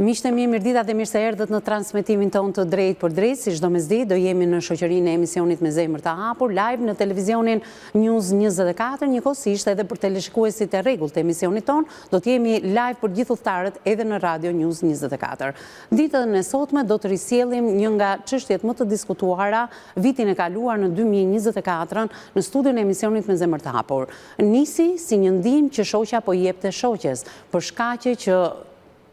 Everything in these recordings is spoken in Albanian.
Miqtë e mi, mirëdita dhe mirë se erdhët në transmetimin tonë të drejt për drejt, si çdo mesditë do jemi në shoqërinë e emisionit Me Zemër të Hapur, live në televizionin News 24, njëkohësisht edhe për teleshikuesit e rregullt të emisionit tonë, do të jemi live për gjithë udhëtarët edhe në radio News 24. Ditën e sotme do të risjellim një nga çështjet më të diskutuara vitin e kaluar në 2024 në studion e emisionit Me Zemër të Hapur. Nisi si një ndihmë që shoqja po jepte shoqes, për shkaqe që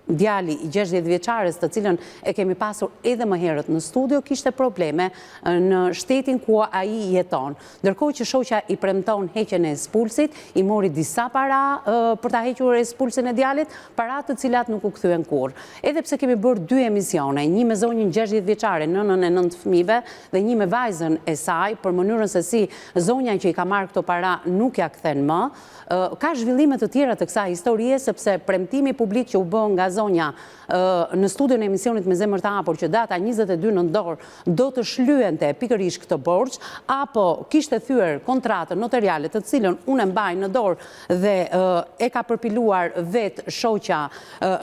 djali i 60 vjeçares, të cilën e kemi pasur edhe më herët në studio, kishte probleme në shtetin ku ai jeton. Ndërkohë që shoqja i premton heqjen e expulsit, i mori disa para për ta hequr expulsin e djalit, para të cilat nuk u kthyen kurrë. Edhe pse kemi bërë dy emisione, një me zonjën 60 vjeçare, nënën e 9 fëmijëve, dhe një me vajzën e saj, për mënyrën se si zonja që i ka marrë këto para nuk ja kthen më, ka zhvillime të tjera të kësaj historie, sepse premtimi publik që u bë nga zonja në studion e emisionit Me Zemër të Hapur që data 22 nëntor do të shlyente pikërisht këtë borxh, apo kishte thyer kontratën notariale të cilën unë mbaj në dorë dhe e ka përpiluar vet shoqja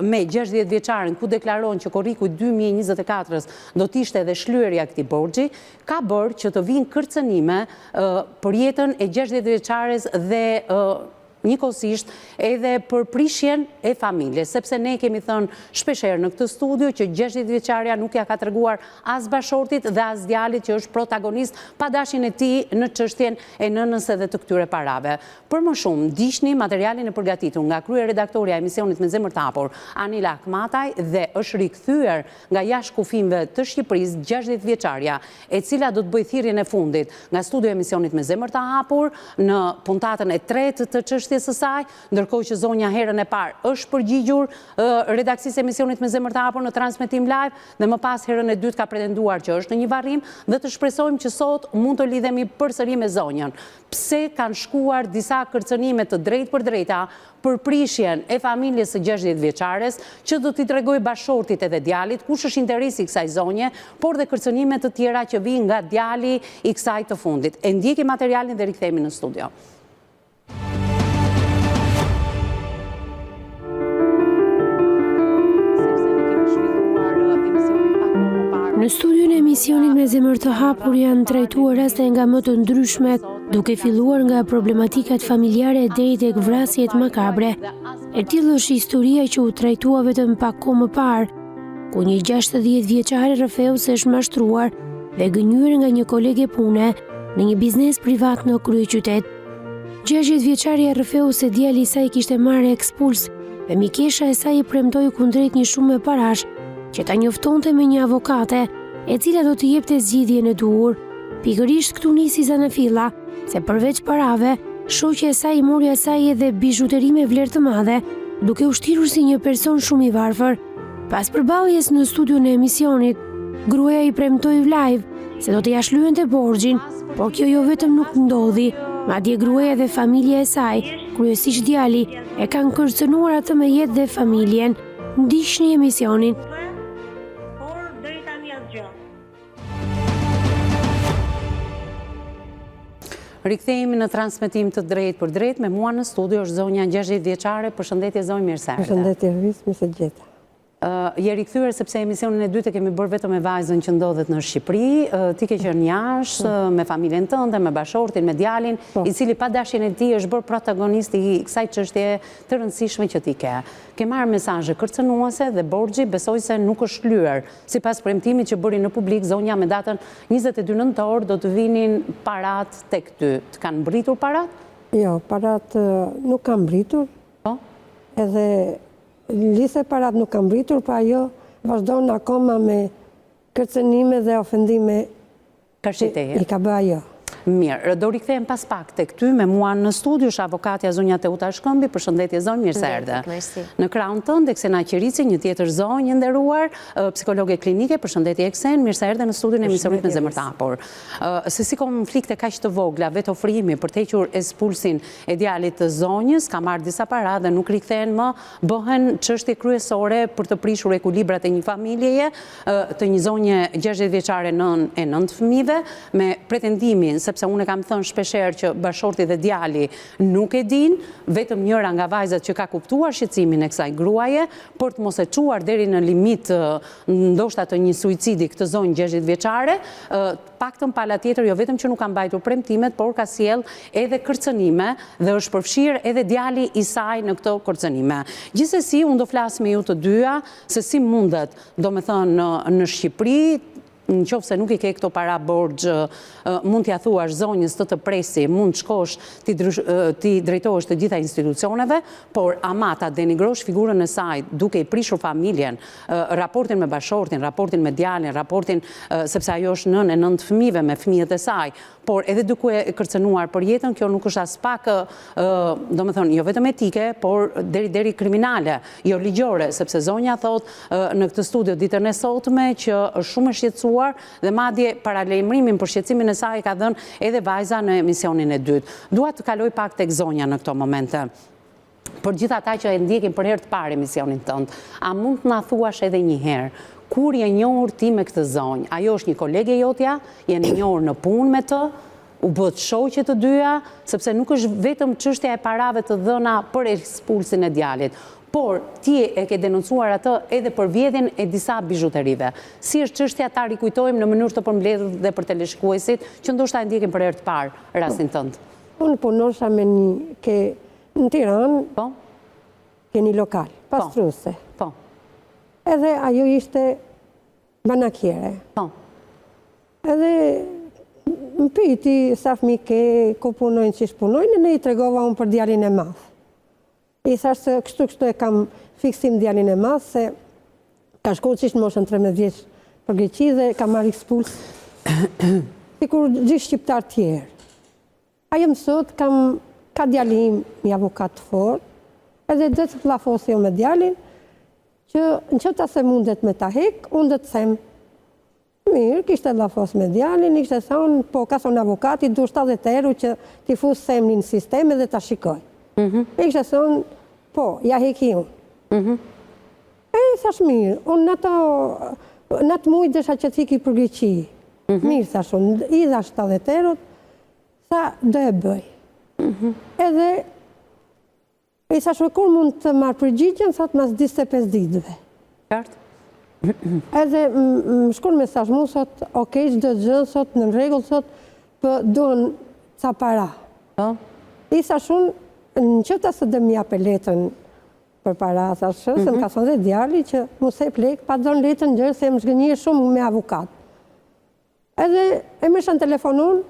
me 60 vjeçaren, ku deklaron që korriku i 2024-s do të ishte edhe shlyerja këtij borxhi, ka bërë që të vinë kërcënime për jetën e 60 vjeçares dhe njëkohësisht edhe për prishjen e familjes, sepse ne kemi thënë shpeshherë në këtë studio që 60 vjeçaria nuk ja ka treguar as bashortit dhe as djalit që është protagonist pa dashjen e tij në çështjen e nënës edhe të këtyre parave. Për më shumë, ndiqni materialin e përgatitur nga kryeredaktoria e emisionit Me Zemër të Hapur, Anila Akmataj, dhe është rikthyer nga jashtë kufimëve të Shqipërisë 60 vjeçaria, e cila do të bëjë thirrjen e fundit nga studio e emisionit Me Zemër të Hapur në puntatën e tretë të çështjes së saj, ndërkohë që zonja herën e parë është përgjigjur redaksisë e emisionit Me Zemër të Hapur në transmetim live dhe më pas herën e dytë ka pretenduar që është në një varrim dhe të shpresojmë që sot mund të lidhemi përsëri me zonjën. Pse kanë shkuar disa kërcënime të drejtë për drejta për prishjen e familjes së 60 vjeçares, që do t'i tregoj bashortit edhe djalit kush është interesi i kësaj zonje, por dhe kërcënime të tjera që vijnë nga djali i kësaj të fundit. E ndjekim materialin dhe rikthehemi në studio. Në studion e emisionit Me Zemër të Hapur janë trajtuar raste nga më të ndryshme, duke filluar nga problematikat familjare deri tek vrasjet makabre. E tillë është historia që u trajtua vetëm pak kohë më parë, ku një 60 vjeçare rrëfeus është mashtruar dhe gënjur nga një kolege pune në një biznes privat në kryeqytet. 60 vjeçaria rrëfeu se djali i saj kishte marrë ekspuls dhe mikesha e saj i premtoi kundrejt një shumë parash që ta njoftonte me një avokate, e cila do të jepte zgjidhjen e duhur. Pikërisht këtu nisi zanafilla, se përveç parave, shoqja e saj i mori asaj edhe bijuteri me vlerë të madhe, duke u shtirur si një person shumë i varfër. Pas përballjes në studion e emisionit, gruaja i premtoi live se do të ja shlyente borxhin, por kjo jo vetëm nuk ndodhi, madje gruaja dhe familja e saj, kryesisht djali, e kanë kërcënuar atë me jetë dhe familjen. Ndiqni emisionin. Rikthehemi në transmetim të drejt për drejt, me mua në studio është zonja 60 vjeçare. Përshëndetje zonjë, mirë se erdhe. Përshëndetje Ris, mirë se gjeta. Je rikthyer sepse emisionin e dytë kemi bërë vetëm me vajzën që ndodhet në Shqipëri, ti ke qenë jashtë me familjen tënde, me bashortin, me djalin, i cili pa dashjen e tij është bërë protagonist i kësaj çështje të rëndësishme që ti ke. Ke marrë mesazhe kërcënuese dhe borxhi besoj se nuk është shlyer. Sipas premtimit që bëri në publik zonja, me datën 22 nëntor do të vinin parat tek ty. Të kanë mbritur parat? Jo, parat nuk kanë mbritur. Po? Edhe lise parat nuk kanë mbritur, pa ajo vazhdon akoma me kërcënime dhe ofendime i ka bërë ajo. Mirë, do rikthehem pas pak tek ty, me mua në studio është avokatja zonja Teuta Shkëmbi. Përshëndetje zonjë, mirë se erdhe. Në krahun tënd Eksena Qirici, një tjetër zonjë nderuar, psikologe klinike. Përshëndetje Eksen, mirë se erdhe në studion e emisionit Me Zemër të Hapur. Se si konflikte kaq të vogla, vetë ofrimi për të hequr expulsin e djalit të zonjës, ka marrë disa para dhe nuk rikthehen më, bëhen çështje kryesore për të prishur ekuilibrat e një familjeje, të një zonje 60 vjeçare nën e 9 fëmijëve, me pretendimin se sepse unë kam thënë shpesher që bashorti dhe djali nuk e din, vetëm njëra nga vajzat që ka kuptuar shqetësimin e kësaj gruaje, por të mos e çuar deri në limit ndoshta të një suicidi këtë zonjë 60 vjeçare, paktën pala tjetër jo vetëm që nuk ka mbajtur premtimet, por ka sjell edhe kërcënime dhe është përfshirë edhe djali i saj në këto kërcënime. Gjithsesi, unë do flas me ju të dyja se si mundet, domethënë në Shqipëri, në qoftë se nuk i ke këto para borxh, mund t'ia thuash zonjës të presi, mund shkosh ti drejtohesh të gjitha institucioneve, por ama ta denigrosh figurën e saj duke i prishur familjen, raportin me bashortin, raportin me djalin, raportin sepse ajo është nënë e 9 fëmijëve me fëmijët e saj, por edhe duke e kërcënuar për jetën, kjo nuk është as pak, domethënë, jo vetëm etike, por deri kriminale, jo ligjore, sepse zonja thot në këtë studio ditën e sotme që është shumë e shqetësuar dhe madje paralajmërimin për shqetësimin e saj ka dhënë edhe vajza në emisionin e dytë. Dua të kaloj pak tek zonja në këto momente. Për gjithë ata që e ndjekin për herë të parë emisionin tënd, a mund të na thuash edhe një herë kur je njohur ti me këtë zonjë? Ajo është një kolege jotja, jeni njohur në punë me të, u bët shoqe të dyja, sepse nuk është vetëm çështja e parave të dhëna për ekspulsin e djalit, por ti e ke denoncuar atë edhe për vjedhjen e disa bizhuterive. Si është çështja ta rikujtojmë në mënyrë të përmbledhur dhe për teleshikuesit që ndoshta e ndjekin për herë të parë rastin tënd? Unë punosha me në Tiranë, ke një lokal, pastruese. Edhe ajo ishte banakjere. Edhe më pyti sa fëmijë ke, ku punojnë, qish punojnë, ne i tregova unë për djalin e madh. I thash se kështu e kam fiksim djalin e madh, se ka shkuar qish në moshën 13 vjeç për Greqi dhe ka marrë ekspuls. Sikur gjithë shqiptar tjerë. Ajo më sot ka djalim një avokat fort, edhe dhe të flafosi me djalin, që në qëta se mundet me ta hek, unë dhe të them, mirë, kishte lafos me djalin, i kishte thonë, po ka thonë avokati, du 70 euro që t'i fusë semnin në sisteme dhe t'a shikoj. I kishte thonë, po, ja heki unë. E, thash mirë, unë në atë mujtë desha që t'iki për Greqi. Mirë, thash unë, i dha 70 euro, tha, do e bëj. Edhe, i thash, kur mund të marrë përgjigjen, thot mas 25 ditëve. Qartë? Edhe më shkon mesazh mu, thot, okej, çdo gjë, thot, në rregull, thot, po duan ca para. I thash unë, në qëta se dhe më japë letën për para, thash, se më ka thonë dhe djali që mu se plek, pa donë letën gjërë, se më shgënjë shumë me avokat. Edhe e më shën telefonon,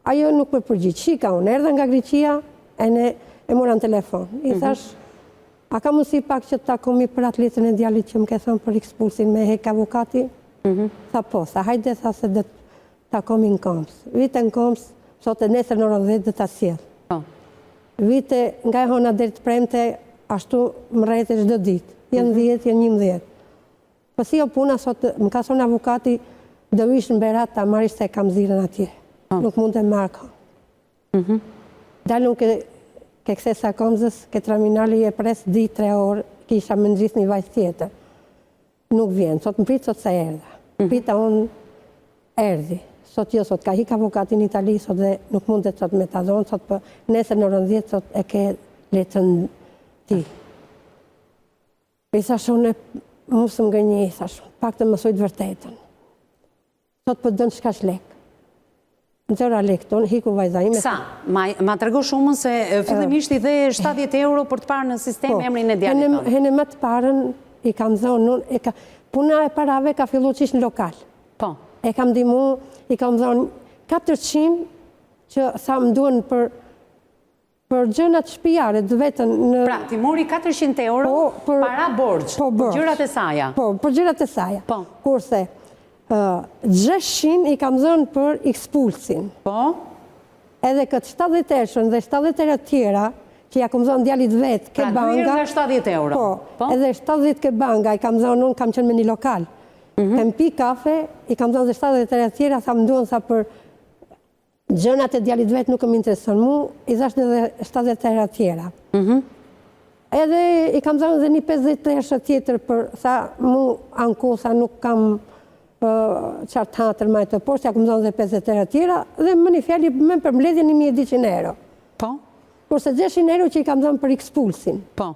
ajo nuk më përgjigj. Shika unë, erdhe nga Greqia, e mora në telefon. I thash, a ka mundësi pak që të takomi për atë letën e djalit që më ke thonë për ekspulsin me hek avokati? Tha po, tha hajde, tha se dhe takomi në Komës. Vite në Komës, sot e nesër në orën 10 dhe ta sjell. Vite nga e hona deri të premte, ashtu më rrejte çdo ditë. Janë 10, janë 11. Po si o puna, sot më ka thonë avokati, do ish në Berat ta marrish se kam zirën atje. Nuk mund të marrë ka. Dalën ke kthesa Komzës, ke terminali e pres 2-3 orë, kisha me nxjith një vajzë tjetër. Nuk vjen, sot më prit, sot se erdha. Prita unë erdhi. Sot jo, sot ka hik avokatin në Itali, sot dhe nuk mund të sot me ta dhonë, sot për nesër në orën 10, sot e ke letën ti. I thash unë, musë më gënjë, i thash, pak të mësoj të vërtetën. Sot për dënë shkash lek. Në qëra lek tonë, hiku vajza ime. Sa? Ma të rego shumën se fillimisht i dhe 70 euro për të parë në sistem emrin e djalit tonë. Hene më të parën, i kam zonë, puna e parave ka fillu qish në lokal. Po. E kam dimu, i kam zonë 400 që sa më duen për gjënat shpijare, dhe vetën në... Pra, ti mori 400 euro para borxh, për gjërat e saja. Po, për gjërat e saja. Po. Kurse, 600 i kam zonë për ekspulsin. Po. Edhe këtë 70 ershën dhe 70 erë tjera, që ja kam zonë djalit vetë ke banga... Pra, nga 70 euro. Po, edhe 70 ke banga, i kam zonë, unë kam qenë me një lokal. Kem pi kafe, i kam zonë dhe 70 erë tjera, sa më duon sa për gjënat e djalit vetë nuk më intereson mu, i zash dhe 70 erë tjera. Edhe i kam zonë dhe një 50 ershë tjetër për, sa mu anko, sa nuk kam qartë hatër majtë të poshtë, ja këmë zonë dhe 50 euro tjera, dhe më një fjali me për mbledhje 1.200 euro. Po? Kurse 600 euro që i kam zonë për ekspulsin. Po?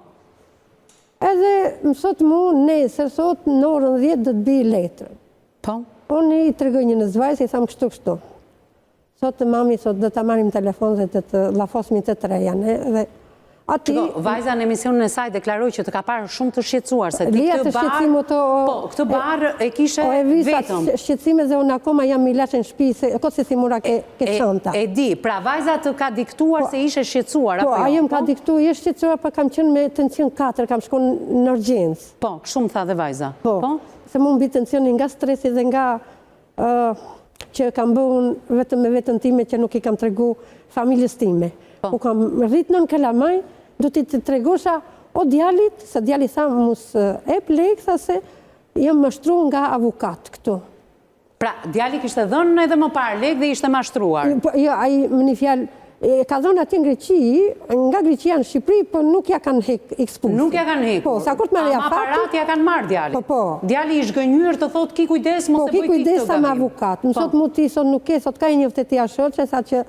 Edhe mësot mu, nesër, sot në orën 10 dhe të bi letrën. Po? Unë i të regënjë në zvajës, i thamë kështu. Sot të mami, sot dhe të marim telefon dhe të lafosmi të treja, dhe ati... Vajza në emisionin e saj deklaroj që të ka parë shumë të shqetësuar, se ti këtë barë... Po, këtë barë e kishe vetëm. Shqetësime dhe unë akoma jam i lashën shpi, këtë se si mura ke qanta. E di, pra vajza të ka diktuar se ishe shqetësuar, apo jo? Po, ajo më ka diktuar, je shqetësuar, pa kam qenë me tension 4, kam shkon në urgjens. Po, shumë tha dhe vajza. Po, se mu mbi tensionin nga stresi dhe nga që kam bëhun vetëm me vetën time që nuk i kam tregu familjes time. U kam rritë në Kalamaj, do t'i të tregosha o djalit, se djali tha mus e plek, tha se jam mashtru nga avukat këtu. Pra, djali kishte dhënë edhe më parë lek dhe ishte mashtruar? Jo, aji më një fjalë, ka dhënë atje në Greqi, nga Greqia në Shqipëri, për nuk ja kanë hek ekspulsin. Nuk ja kanë hek? Po, sa kur të marrë ja fati... Ama parat ja kanë marrë djali? Po. Djali i shgënjur të thot, ki kujdes, mos të bëj ti këtë gabim. Po, ki kujdes sa me avukat. Mësot mu ti, sot nuk ke, sot ka i një vëteti a shoqe, sa që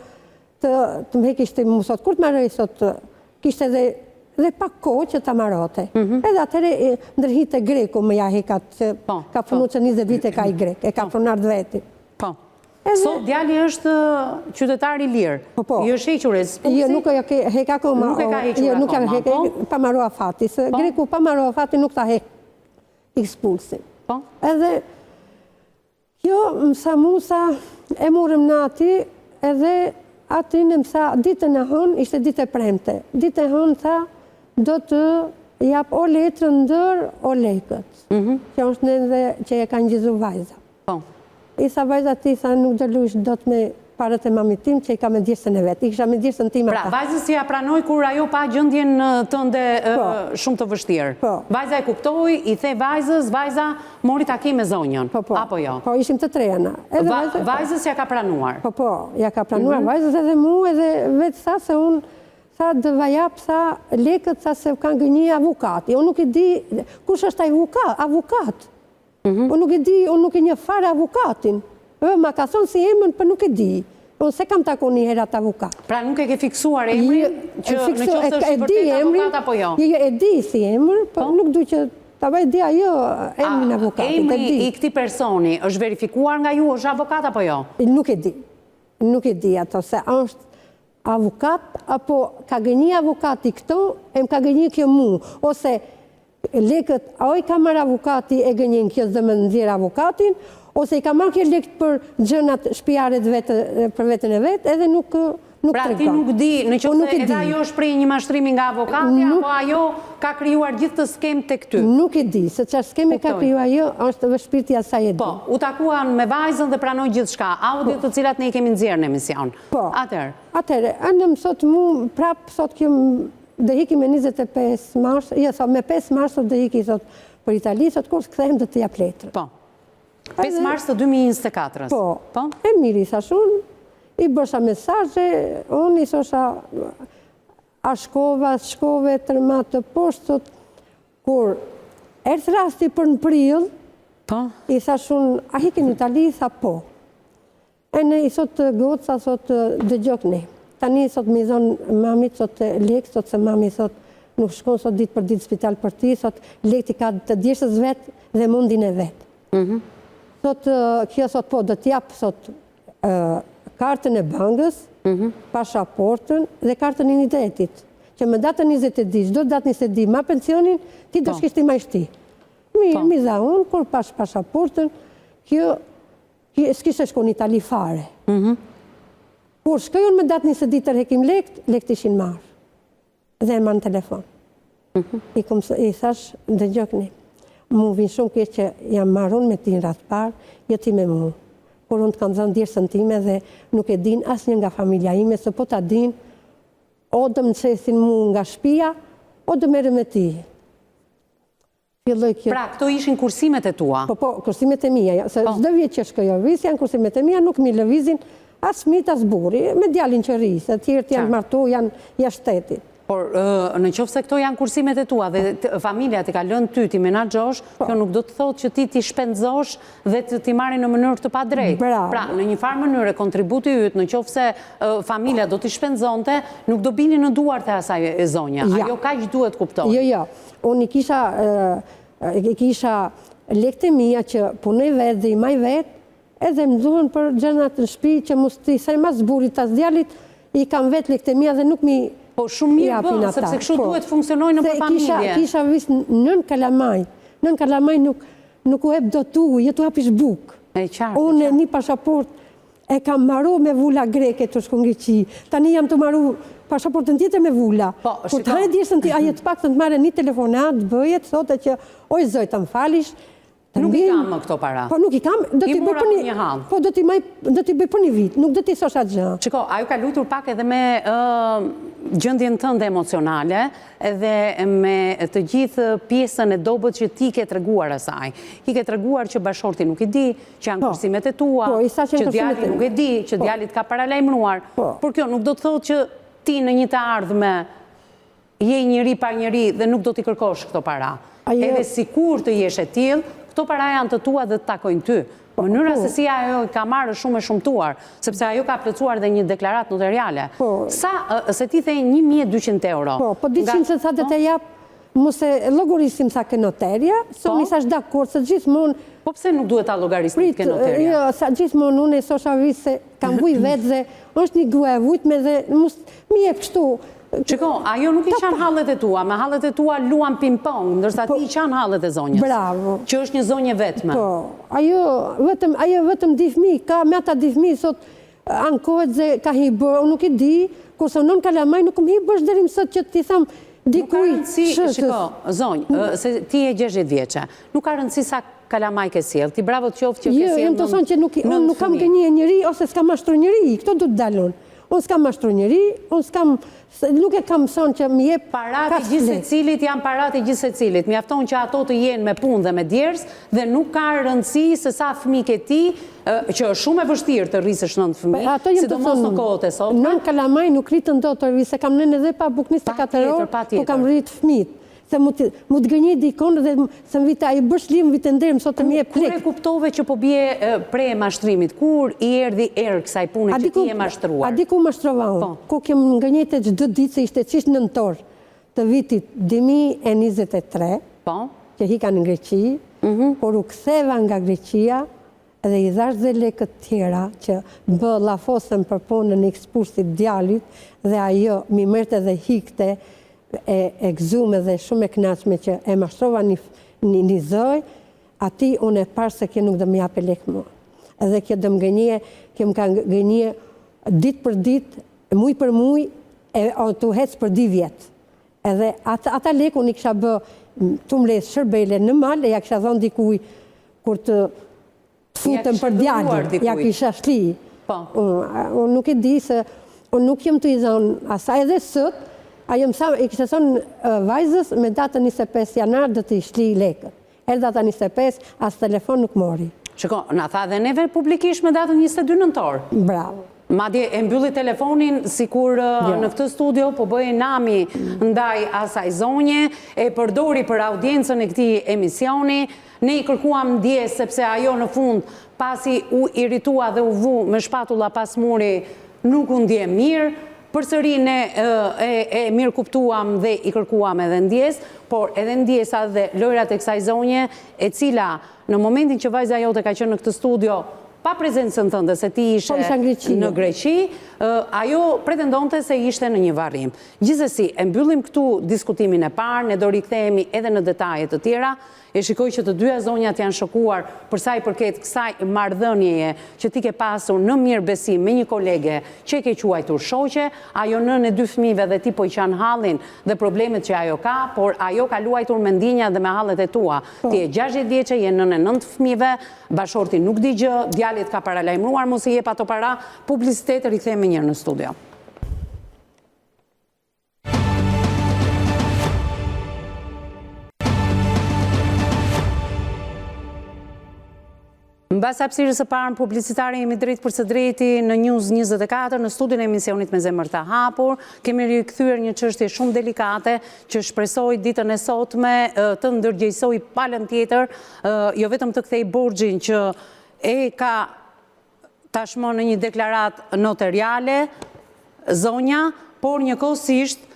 të më hekishte mu sot. Kur të marrë sot, kishte dhe pak kohë që të marote. Edhe atëre ndërhit e Greku më ja hekat, që ka punu që 20 vite ka i Grek, e ka prunar dveti. Po. Sot djali është qytetar i lirë. I është hequr e ekspulsi? Jo, nuk e hek akoma. Nuk e ka hequr akoma. Nuk e hek, pa marua fati. Se Greku pa marua fati nuk ta hek ekspulsin. Po. Edhe, kjo mësa musa e murëm në ati, edhe ati në mësa ditën e hën, ishte ditë e premte. Ditë e hën, tha, do të jap o letrën ndër, o lekët. Që është në dhe që e kanë gjizu vajza. Po. I sa vajza ti, sa nuk dërluish do të me parët e mamit tim, që i ka me djesën e vetë. I kisha me djesën tim ata. Pra, vajzës si ja pranoj kur ajo pa gjëndjen tënde shumë të vështirë. Vajza e kuptoj, i the vajzës, vajza mori takim me zonjën. Apo jo? Po, ishim të trejana. Vajzës ja ka pranuar? Po, ja ka pranuar vajzës edhe mu, edhe vetë sa se unë, sa dë vajap, sa lekët, sa se kanë gënjë avukati. Unë nuk i di, kush është avukat? Unë nuk i di, unë nuk i një farë avukatin. Ma ka thonë si emën, për nuk i di. Unë se kam takon një herat avukat. Pra nuk e ke fiksuar emrin që në qoftë është i vërtet avukat apo jo? E di si emër, për nuk du që ta vaj di ajo emrin avukatit. Emri i këti personi është verifikuar nga ju, është avukat apo jo? Nuk e di. Nuk e di ato, se është avukat, apo ka gënjë avukati këto, e më ka gënjë kjo mu. Ose lekët, a i ka marrë avukati e gënjën kjo dhe më nëzirë avukatin, ose i ka marrë kjo lekët për gjënat shpijaret për vetën e vetë, edhe nuk të regon. Pra ti nuk di, në që se edhe ajo është prej një mashtrimi nga avokati, apo ajo ka kryuar gjithë të skem të këty? Nuk e di, se që skeme ka kryuar ajo, është vëshpirti asaj e di. Po, u takuan me vajzën dhe pranoj gjithë shka, audio të cilat ne i kemi nëzirë në emision. Po, atër, anëm sot mu, prapë sot kjo dhe hiki me 25 mars, me 5 mars dhe hiki për Itali, sot kur së këthejmë dhe të jap letrë. Po. 5 mars të 2024. Po. E miri, sa shumë, i bësha mesazhe, unë i sosha a shkove, tërma të poshtot, kur ertë rasti për në prill, i sa shumë, a hiki në Itali, i sa po. E në i sot të gotë, sa sot dhe gjok ne. Tani sot me i zonë mamit, sot lek, sot se mami sot nuk shkon sot ditë për ditë spital për ti, sot lek ti ka të djeshës vetë dhe mundin e vetë. Sot, kjo sot po, dhe t'japë sot kartën e bangës, pashaportën dhe kartën e identitetit. Që me datën 20 çdo datë 20 ma pensionin, ti do shkishti ma ishti. Mirë, mi za unë, kur pashaportën, kjo s'kishtë shko në Itali fare. Kur shkoj unë me datë 20 tërë hekim lekt ishin marë. Dhe e marë në telefon. I thash, dhe gjokni, mu vinë shumë kështë që jam marrë unë me ti në ratë parë, jo ti me mu. Kur unë të kanë zënë djersën time dhe nuk e din asë një nga familja ime, se po ta din, o dë më qesin mu nga shpia, o dë merë me ti. Pra, këto ishin kursimet e tua? Po, kursimet e mija. Se çdo vjetë që shkoj ovis, janë kursimet e mija, nuk mi lëvizin as mit, as buri, me djalin që rrisë, të tjerët janë martu, janë shtetit. Por në qoftë se këto janë kursimet e tua dhe familja ti ka lënë ty ti menaxhosh, kjo nuk do të thotë që ti shpenzosh dhe ti marrë në mënyrë të padrejtë. Pra, në një farë mënyrë tributi yt, në qoftë se familja do t'i shpenzonte, nuk do bini në duart e asaj zonja. Ajo kaq duhet kuptoj. Jo. Unë i kisha lekët e mia që punoj vetë dhe i maj vetë, edhe më duhen për gjënat në shtëpi që mos t'i saj mas burit as djalit, i kam vetë lekët e mia dhe nuk mi. Po shumë mirë bë, sepse kështu duhet funksionojnë për familje. Kisha vis nën Kalamaj. Nën Kalamaj nuk u hep do tu, jetu hapish buk. Unë një pasaport e kam maru me vula greke të shku Greqi. Tani jam të maru pasaportën tjetër me vula. Kur të hajt djesën ti, ajet pak të të marrë një telefonat, bëjet, thote që, oj zoj të më falish. Nuk i kam më këto para. Po nuk i kam, do t'i bëj për një vit, nuk do t'i sosha gjë. Shiko, ajo ka lutur pak edhe me gjendjen tënde emocionale edhe me të gjithë pjesën e dobët që ti ke treguar asaj. I ke treguar që bashorti nuk i di, që janë kursimet e tua, që djali nuk i di, që djalit ka paralajmëruar. Por kjo nuk do të thotë që ti në një të ardhme je njëri pa njëri dhe nuk do t'i kërkosh këto para. Edhe sikur të jesh e tillë, këto para janë të tua dhe të takojnë ty. Mënyra se si ajo ka marrë shumë e shumtuar, sepse ajo ka plotësuar dhe një deklarat notariale. Se ti the 1.200 euro. Po 200 se sa të të jap, mos e llogarisim sa ke noterja, se unë isha dakord se gjithmonë. Po pse nuk duhet ta llogarisni ke noterja? Jo, sa gjithmonë unë e sosha vis se kam vuj vetë dhe është një grua e vujtme dhe mos mi jep kështu. Qiko, ajo nuk i qanë hallet e tua, me hallet e tua luan ping-pong, ndërsa ti i qanë hallet e zonjës. Bravo. Që është një zonje vetme. Po, ajo vetëm di fëmijë, ka me ata di fëmijë, sot ankohet dhe ka hibër, unë nuk i di, kurse non Kalamaj nuk më hibër deri më sot që ti tham dikuj shëtës. Shiko, zonjë, se ti e 60 vjeqe, nuk ka rëndësi sa Kalamaj ke sjell, ti bravo të qoftë që ke sjell. Jo, jem të thonë që nuk kam gënje njëri, ose s'kam mashtru njëri, këto du të dalon. Unë s'kam mashtru njëri, nuk e kam sonë që mi jep parati gjithë se cilit janë parati gjithë se cilit. Mjafton që ato të jenë me punë dhe me djerës dhe nuk ka rëndësi se sa fëmi ke ti, që është shumë e vështirë të rrisësh 9 fëmi, sidomos në kohët e sotme. Nën Kalamaj nuk rritën do të rrisë, kam nënë edhe pa buk 24 orë, ku kam rritë fëmit. Se mu të gënjë dikon dhe se më vita i bërshlim, vitë ndërëm, sot të mi e plek. Kur e kuptove që po bje pre mashtrimit, kur i erdi kësaj pune që ti e mashtruar? A di ku mashtrova unë? Ku kem gënjete çdo ditë se ishte qishtë nëntor të vitit 2023, që hika në Greqi, por u ktheva nga Greqia dhe i dhash dhe lekët tjera që bë lafosën për punën e ekspulsit djalit dhe ajo mi merte dhe hikte e gëzume dhe shumë e knaqme që e mashtrova një zoj, ati unë e parë se kjo nuk dhe më jape lekë mua. Edhe kjo dhe më gënje, kjo më ka gënje dit për dit, muj për muj, e të hecë për 2 vjetë. Edhe ata lekë unë i kësha bë të më lesë shërbejle në malë, e ja kësha thonë dikuj kur të futëm për djallin, ja kisha shli. Unë nuk e di se, unë nuk jem të i zonë asa edhe sëtë, ajo i kështë thonë vajzës me datën 25 janar dhe të i shli lekët. Erë datën 25, as telefon nuk mori. Shiko, në tha dhe neve publikisht me datën 22 nëntor. Bravo. Madje e mbylli telefonin si kur në këtë studio po bëjë nami ndaj asaj zonje, e përdori për audiencën e këti emisioni, ne i kërkuam ndje sepse ajo në fund pasi u iritua dhe u vu me shpatula pas muri nuk u ndje mirë, përsëri ne e mirë kuptuam dhe i kërkuam edhe ndjes, por edhe ndjesa dhe lojrat e kësaj zonje, e cila në momentin që vajza jote ka qenë në këtë studio, pa prezencën tënde se ti ishe në Greqi, ajo pretendonte se ishte në një varrim. Gjithsesi, e mbyllim këtu diskutimin e parë, ne do rikthehemi edhe në detajet të tjera. E shikoj që të dyja zonjat janë shokuar për sa i përket kësaj marrëdhënieje që ti ke pasur në mirë besim me një kolege që ke quajtur shoqe, ajo nënë e 2 fëmijëve dhe ti po i qanë hallin dhe problemet që ajo ka, por ajo ka luajtur me ndjenja dhe me hallet e tua. Ti e 60 vjeçe, je nënë e 9 fëmijëve, bashorti nuk di gjë, djalit ka paralajmëruar, mos i jep ato para, publicitet, rikthehemi një herë në studio. Mbas hapësirës së parë publicitare jemi drejt për së drejti në News 24 në studion e emisionit Me Zemër të Hapur. Kemi rikthyer një çështje shumë delikate që shpresoj ditën e sotme të ndërgjegjësoj palën tjetër, jo vetëm të kthej borxhin që e ka tashmë në një deklaratë notariale zonja, por njëkohësisht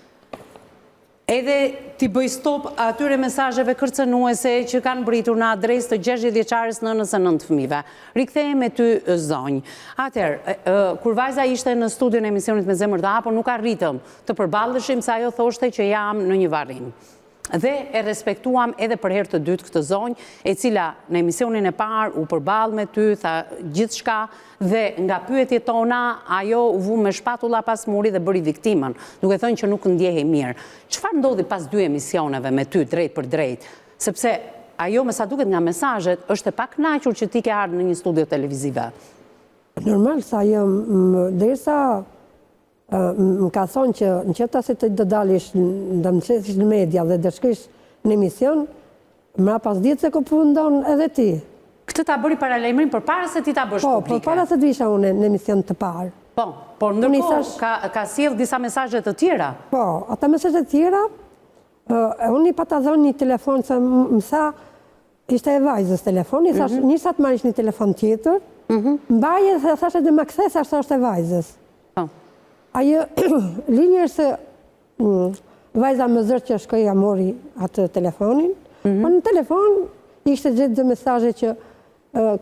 edhe t'i bëj stop atyre mesazheve kërcënuese që kanë mbritur në adresë të 60 vjeçares nënës së 9 fëmijëve. Rikthehem me ty zonjë. Atëherë, kur vajza ishte në studion e emisionit Me Zemër të Hapur, nuk arritëm të përballeshim se ajo thoshte që jam në një varrim. Dhe e respektuam edhe për herë të dytë këtë zonjë, e cila në emisionin e parë u përball me ty, tha gjithçka dhe nga pyetjet tona ajo u vu me shpatulla pas muri dhe bëri viktimën, duke thënë që nuk ndjehej mirë. Çfarë ndodhi pas 2 emisioneve me ty drejt për drejt? Sepse ajo me sa duket nga mesazhet është e pakënaqur që ti ke ardhur në një studio televizive. Normal, sa ajo derisa më ka thonë që në qëta se të dalish dhe më qesish në media dhe dhe shkrish në emision, mra pas ditë se këpundon edhe ti. Këtë ta bëri paralajmërim për para se ti ta bësh publike? Po, për para se të visha unë në emision të parë. Po, por ndërkohë ka sjell disa mesazhe të tjera? Po, ata mesazhe të tjera, unë i pata dhonë një telefon se mësa ishte e vajzës telefon, njësa të marish një telefon tjetër, mbaje dhe thashe dhe më kthes ashtë është e vajzës. Ajo, linjër se vajza më zërë që shkoja mori atë telefonin, po në telefon ishte gjithë dhe mesazhe që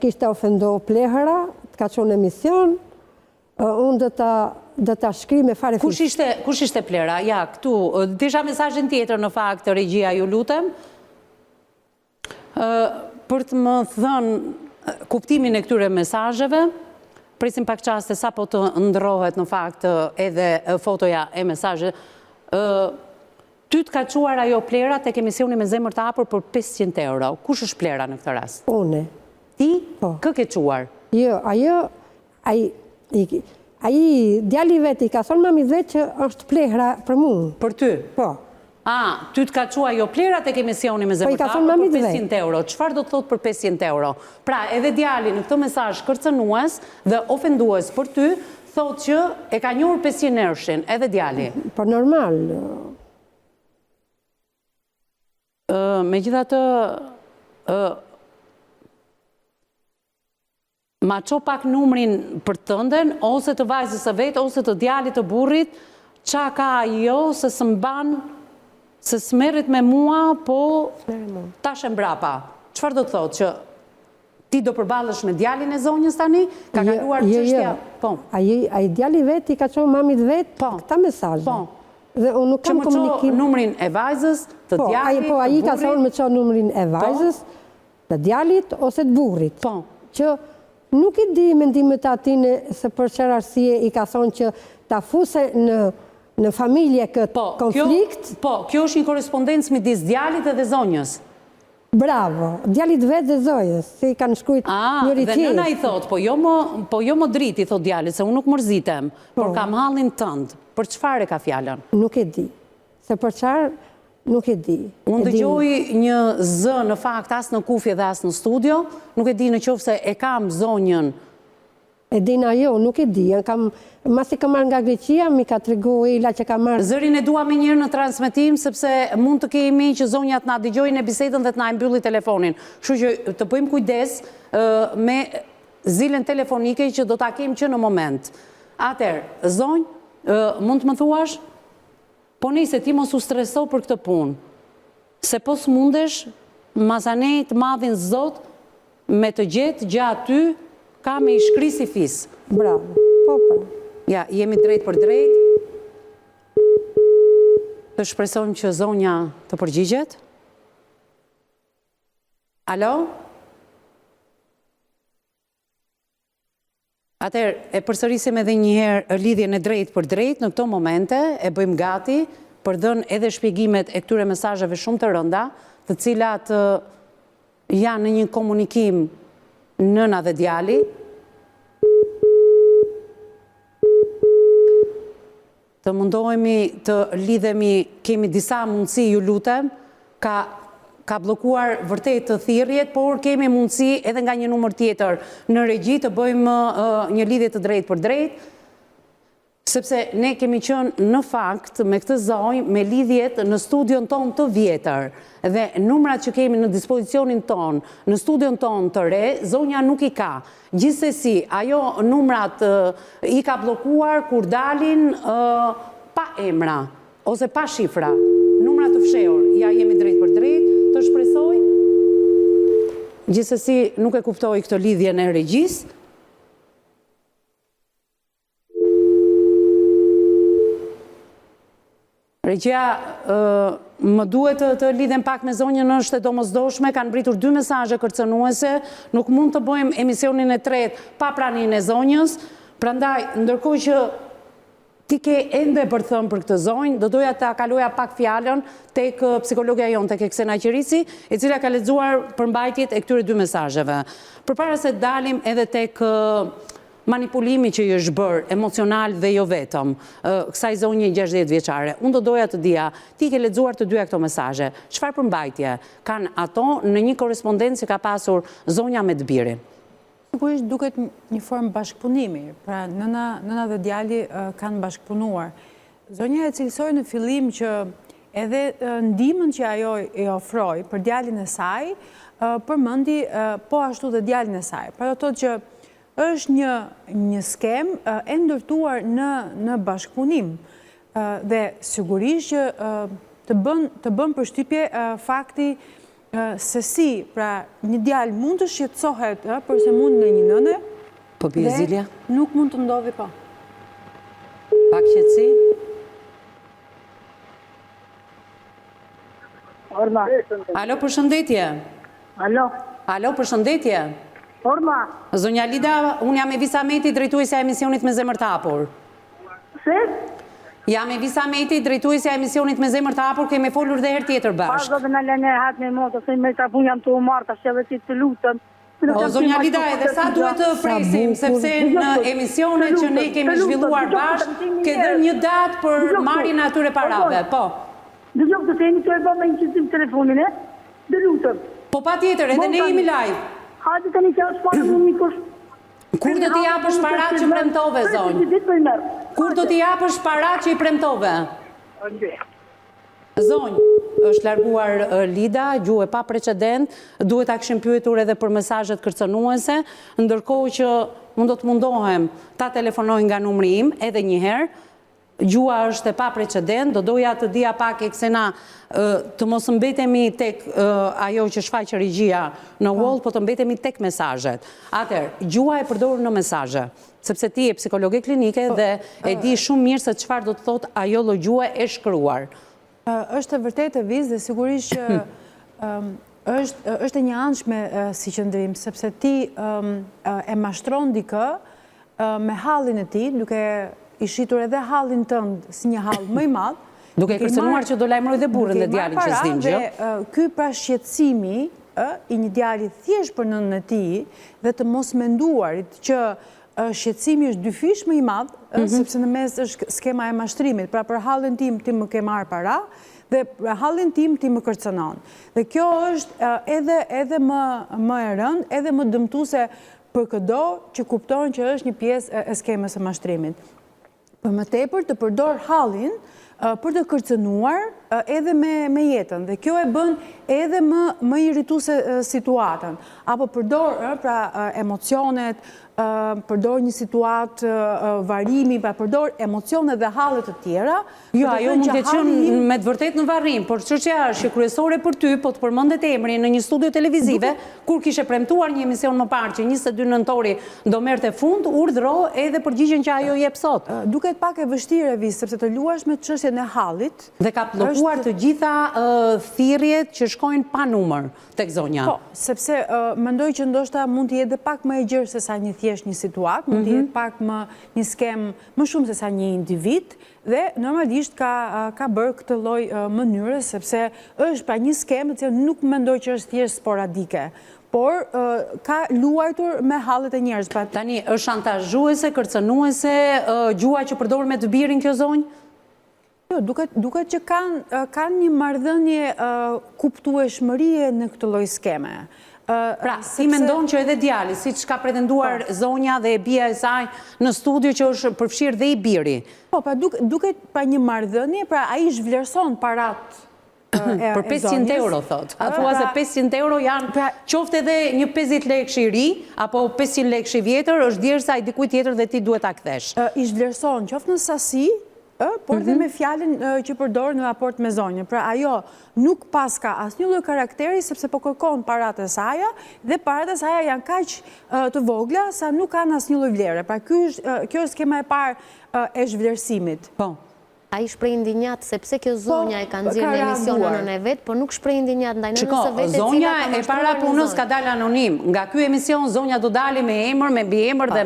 kishte ofendohë plehëra, të ka qonë emision, unë dhe ta shkri me fare fish. Kush ishte plera? Ja, këtu, disha mesazhin tjetër në fakt, regjia ju lutem, për të më thënë kuptimin e këtyre mesazheve. Presim pak qaste sa po të ndrohet në fakt edhe fotoja e mesazhe. Ty të ka quar ajo plera tek emisioni Me Zemër të Hapur për 500 euro. Kush është plera në këtë rast? Une. Ti? Kë ke quar? Jo, aji djali veti ka thonë mami dhe që është plera për mu. Për ty? Po. Ty të ka qua jo plera tek emisioni Me Zemër të Hapur për 500 euro. Çfarë do të thotë për 500 euro? Pra, edhe djali në këtë mesazh kërcënues dhe ofendues për ty, thotë që e ka njohur 500 euroshin, edhe djali. Po normal. Megjithatë, ma ço pak numrin për tënden, ose të vajzës së vet, ose të djalit të burrit, qa ka ajo se s'mban se s'merret me mua, po tash e mbrapa. Çfarë do të thotë që ti do përballesh me djalin e zonjës tani? Ka kaluar çështja? Po. Ai djali vet i ka thonë mamit vet këta mesazhe. Po. Dhe unë nuk kam komunikim. Që më numrin e vajzës, të djalit, po ai ka thonë më çon numrin e vajzës, të djalit ose të burrit. Po. Që nuk i di mendimet atine se për çfarë arsye i ka thonë që ta fuse në familje këtë konflikt. Kjo është një korrespondencë midis djalit edhe zonjës. Bravo, djalit vetë dhe zonjës, se i kanë shkruajt njëri tjetër. Dhe nëna i thot, po jo më driti, thot djalit, se unë nuk mërzitem, por kam hallin tënd. Për çfarë ka fjalën? Nuk e di. Se për çfarë, nuk e di. Unë dëgjoj një zë në fakt as në kufje dhe as në studio, nuk e di në qoftë se e kam zonjën. E dina jo, nuk e di. Masi kam marrë nga Greqia, mi ka tregu Ela që ka marrë. Zërin e dua me njërë në transmetim, sepse mund të kemi që zonjat na dëgjojnë e bisedën dhe të na mbylli telefonin. Kështu që të bëjmë kujdes me zilen telefonike që do ta kemi që në moment. Atëherë, zonjë, mund të më thuash? Po nëse ti mos u streso për këtë punë, se po s'mundesh, masane të madhin Zot, me të gjetë gjatë ty, ka me i shkri si fis. Bravo, po. Ja, jemi drejt për drejt. Të shpresojmë që zonja të përgjigjet. Alo? Atëherë, e përsërisim edhe njëherë lidhjen e drejt për drejt në këto momente, e bëjmë gati për dhënë edhe shpjegimet e këtyre mesazheve shumë të rënda, të cilat janë në një komunikim nëna dhe djali. Të mundohemi të lidhemi, kemi disa mundësi, ju lutem, ka ka blokuar vërtet të thirrjet, por kemi mundësi edhe nga një numër tjetër në regji të bëjmë një lidhje të drejtë për drejtë, sepse ne kemi qenë në fakt me këtë zonjë me lidhjet në studion ton të vjetër dhe numrat që kemi në dispozicionin ton, në studion ton të re, zonja nuk i ka. Gjithsesi, ajo numrat i ka blokuar kur dalin pa emra ose pa shifra, numrat të fshehur. Ja jemi drejt për drejt, të shpresoj. Gjithsesi, nuk e kuptoj këtë lidhje në regjisë. Regjia, më duhet të lidhem pak me zonjën, është e domosdoshme, kanë mbritur 2 mesazhe kërcënuese, nuk mund të bëjmë emisionin e tretë pa praninë e zonjës, prandaj, ndërkohë që ti ke ende për të thënë për këtë zonjë, do doja ta kaloja pak fjalën tek psikologja jonë, tek Eksena Qerisi, e cila ka lexuar përmbajtjet e këtyre 2 mesazheve. Përpara se dalim edhe tek manipulimi që i është bërë emocional dhe jo vetëm, kësaj zonje 60 vjeçare. Unë do doja të dija, ti ke lexuar të dyja këto mesazhe. Çfarë përmbajtje kanë ato në një korrespondencë që ka pasur zonja me të birin? Sigurisht duket një formë bashkëpunimi, pra nëna dhe djali kanë bashkëpunuar. Zonja e cilësoi në fillim që edhe ndihmën që ajo i ofroi për djalin e saj, përmendi po ashtu dhe djalin e saj. Pra do thotë që është një skem e ndërtuar në bashkëpunim dhe sigurisht që të bën përshtypje fakti se si, pra një djalë mund të shqetësohet përse mund në një nëne dhe nuk mund të ndodhi pa. Pak qetësi? Orma. Alo, përshëndetje. Alo, përshëndetje. Orma. Zonja Lida, unë jam Evisa Meti, drejtuesja e emisionit Me Zemër të Hapur. Se? Jam Evisa Meti, drejtuesja e emisionit Me Zemër të Hapur, kemi folur dhe herë tjetër bashkë. Pa, do të në lene hatë me moto, se me ta pun jam të umarta, që edhe si të lutëm. Zonja Lida, edhe sa duhet të presim, sepse në emisionet që ne kemi zhvilluar bashkë, ke dhe një datë për marrjen e atyre parave, po. Dhe gjokë të teni që e bë me një qësim telefonin, dhe lutëm. Po pa tjetër, edhe ne jemi live. Hajde të një që është parë në mikush. Kur do t'i japësh parat që premtove, zonjë? Kur do t'i japësh parat që i premtove? Zonjë, është larguar Lida, gjuhë e pa precedent, duhet ta kishim pyetur edhe për mesazhet kërcënuese, ndërkohë që unë do të mundohem ta telefonoj nga numri im edhe një herë. Gjua është e pa precedent, do doja të dija pak Eksena të mos mbetemi tek ajo që shfaqë regjia në wall, po të mbetemi tek mesazhet. Atëherë, gjua e përdorur në mesazhe, sepse ti je psikologe klinike dhe e di shumë mirë se çfarë do të thotë ajo lloj gjue e shkruar. Është e vërtetë e vizë dhe sigurisht që është e një anshme si qëndrim, sepse ti e mashtron dikë me hallin e tij, duke i shitur edhe hallin tënd si një hall më i madh, duke kërcënuar që do lajmëroj dhe burrin dhe djalin që s'dim gjë. Ky pra shqetësimi i një djali thjesht për nënën e tij dhe të mos menduarit që shqetësimi është dyfish më i madh, sepse në mes është skema e mashtrimit. Pra për hallin tim ti më ke marr para dhe për hallin tim ti më kërcënon. Dhe kjo është edhe më e rëndë, edhe më dëmtuese për çdo që kupton që është një pjesë e skemës së mashtrimit. Për më tepër të përdor hallin për të kërcënuar edhe me jetën. Dhe kjo e bën edhe më irrituese situatën. Apo përdor pra emocionet, përdor një situatë varrimi, përdor emocionet dhe halle të tjera. Jo, ajo mund të qenë me të vërtet në varrim, por çështja është që kryesore për ty, po të përmendet emrin në një studio televizive, kur kishe premtuar një emision më parë që 22 nëntori do merrte fund, urdhëro edhe përgjigjen që ajo jep sot. Duket pak e vështirë vis, sepse të luash me çështjen e hallit. Dhe ka bllokuar të gjitha thirrjet që shkojnë pa numër tek zonja. Po, sepse mendoj që ndoshta mund të jetë pak më e gjerë se sa një thjesht një situatë, mund të jetë pak më një skem më shumë se sa një individ dhe normalisht ka bërë këtë lloj mënyre sepse është pra një skem që nuk mendoj që është thjesht sporadike, por ka luajtur me hallet e njerëz. Tani është shantazhuese, kërcënuese, gjua që përdor me të birin kjo zonjë? Jo, duket që kanë një marrëdhënie kuptueshmërie në këtë lloj skeme. Pra, si mendon që edhe djali, si që ka pretenduar zonja dhe e bia e saj në studio që është përfshirë dhe i biri? Po, pra duket pra një marrëdhënie, pra ai zhvlerëson parat për 500 euro, thot. A thua se 500 euro janë qofte edhe një 50 lekë i ri, apo 500 lekë i vjetër, është djerë sa i dikuj tjetër dhe ti duhet ta kthesh. I zhvlerëson qoftë në sasi, por dhe me fjalën që përdor në raport me zonjën. Pra ajo nuk pas ka asnjë lloj karakteri sepse po kërkon paratë e saja dhe paratë e saja janë kaq të vogla sa nuk kanë asnjë lloj vlere. Pra kjo është skema e parë e zhvlerësimit. Po. A i shprej indinjat sepse kjo zonja e ka nxjerrë në emisionin në vetë, por nuk shprej indinjat ndaj nënës së vetë. Zonja e para punës ka dalë anonim. Nga ky emision zonja do dali me emër, me mbiemër dhe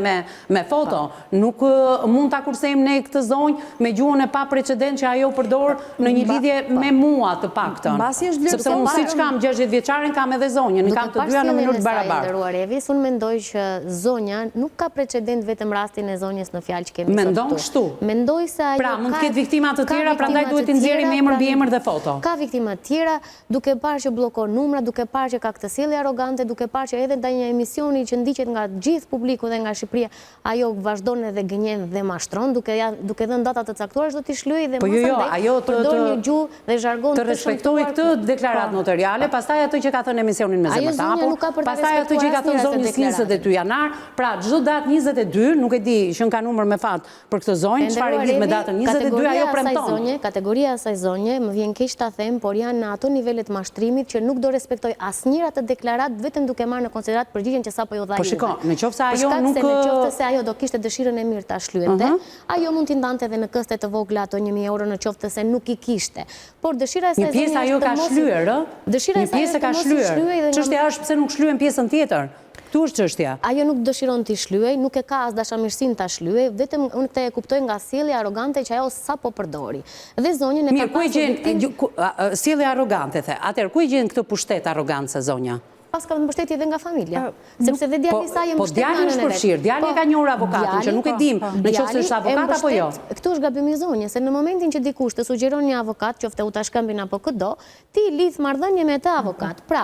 me foto. Nuk mund ta kursejmë ne këtë zonjë me gjuhën e pa precedent që ajo përdor në një lidhje me mua të paktën. Sepse unë siç kam 60 vjeçaren kam edhe zonjën, i kam të dyja në mënyrë të barabartë. Unë mendoj që zonja nuk ka precedent vetëm rastin e zonjës në fjalë që kemi. Mendon kështu? Mendoj se ajo pra mund të ketë viktima të tjera, prandaj duhet të nxjerrim emër, mbiemër dhe foto. Ka viktima të tjera, duke parë që bllokon numra, duke parë që ka këtë sjellje arrogante, duke parë që edhe ndaj një emisioni që ndiqet nga gjithë publiku dhe nga Shqipëria, ajo vazhdon edhe gënjen dhe mashtron, duke dhënë data të caktuara çdo t'i shlyej dhe mos andaj përdor një gjuhë dhe zhargon të respektoj këtë deklaratë notariale, pastaj ato që ka thënë emisionin me zemër të hapur, pastaj ato që ka thënë zonjës 22 janar, pra çdo datë 22, nuk e di që ka numër me fat për këtë zonjë, çfarë lidh me datën 22 ajo premton. Kategoria e asaj zonje, më vjen keq ta them, por janë në ato nivelet mashtrimit që nuk do respektoj asnjëra të deklarat vetëm duke marrë në konsiderat përgjigjen që sapo ju dha. Po shiko, nëse ajo nuk nëse ajo do kishte dëshirën e mirë ta shlyente, ajo mund t'i ndante edhe në këste të vogla ato 1000 euro në qoftë se nuk i kishte. Por dëshira e saj një pjesë ajo ka shlyer, Dëshira e saj ka shlyer. Çështja është pse nuk shlyen pjesën tjetër. Këtu është çështja. Ajo nuk dëshiron t'i shlyej, nuk e ka as dashamirësinë ta shlyej, vetëm unë këtë e kuptoj nga sjellja arrogante që ajo sapo përdori. Dhe zonjën e ka pasur sjellja arrogante the. Atëherë ku i gjen këtë pushtet arrogancë zonja? Pas ka mbështetje edhe nga familja. Sepse dhe djali i saj mbështet. Po djali është përfshirë, djali ka njohur avokatin që nuk e dim nëse është avokat apo jo. Këtu është gabimi i zonjës, se në momentin që dikush të sugjeron një avokat, qoftë u ta shkëmbin apo këdo, ti lidh marrëdhënie me atë avokat. Pra,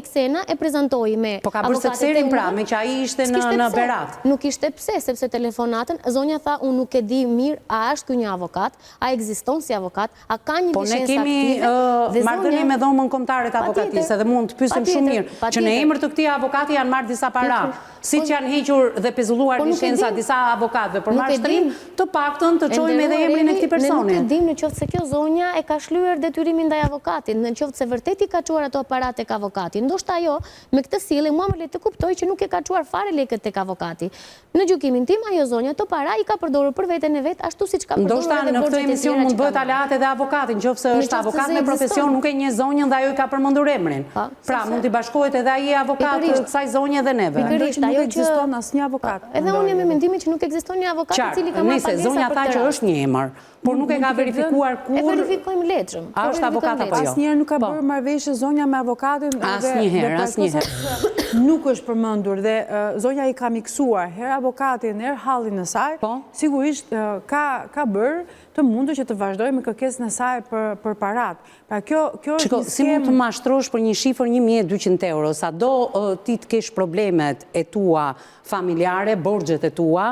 Eksena e prezantoi me avokatin. Po ka bërë sekserin pra, me që ai ishte në berat. Nuk ishte pse, sepse telefonatën zonja tha unë nuk e di mirë a është ky një avokat, a ekziston si avokat, a ka një lishencë aktive. Po ne kemi marrëdhënie me dhomën kombëtare të avokatisë, edhe mund të pyesim shumë mirë. Që në emër të këtij avokati janë marrë disa para, siç janë hequr dhe pezulluar licenca disa avokatëve për mashtrim, të paktën të çojmë edhe emrin e këtij personi. Ne nuk e dim nëse kjo zonja e ka shlyer detyrimin ndaj avokatit, nëse vërtet i ka çuar ato aparat tek avokati. Ndoshta ajo me këtë sjellje mua më le të kuptoj që nuk e ka çuar fare lekët tek avokati. Në gjykimin tim ajo zonja to para i ka përdorur për veten e vet, ashtu siç ka përdorur ndoshta në këtë emision mund bëhet aleat edhe avokatin, nëse është avokat me profesion, nuk e njeh zonjën dhe ajo i ka përmendur emrin. Pra mund t'i bashkohet edhe ai avokat kësaj zonje dhe neve. Pikërisht ajo ekziston asnjë avokat. Edhe unë jam me mendimin që nuk ekziston një avokat i cili ka marrë pagesa për zonja tha që është një emër, por nuk e ka verifikuar kur. E verifikojmë lehtëm. A është avokat apo jo? Asnjëherë nuk ka bërë marrëveshje zonja me avokatin. Asnjëherë. Nuk është përmendur dhe zonja i ka miksuar herë avokatin, herë hallin e saj. Sigurisht ka bërë të mundur që të vazhdojë me kërkesën e saj për parat. Pra kjo është një si mund të mashtrosh për një shifër 1200 euro, sa do ti të kesh problemet e tua familjare, borxhet e tua,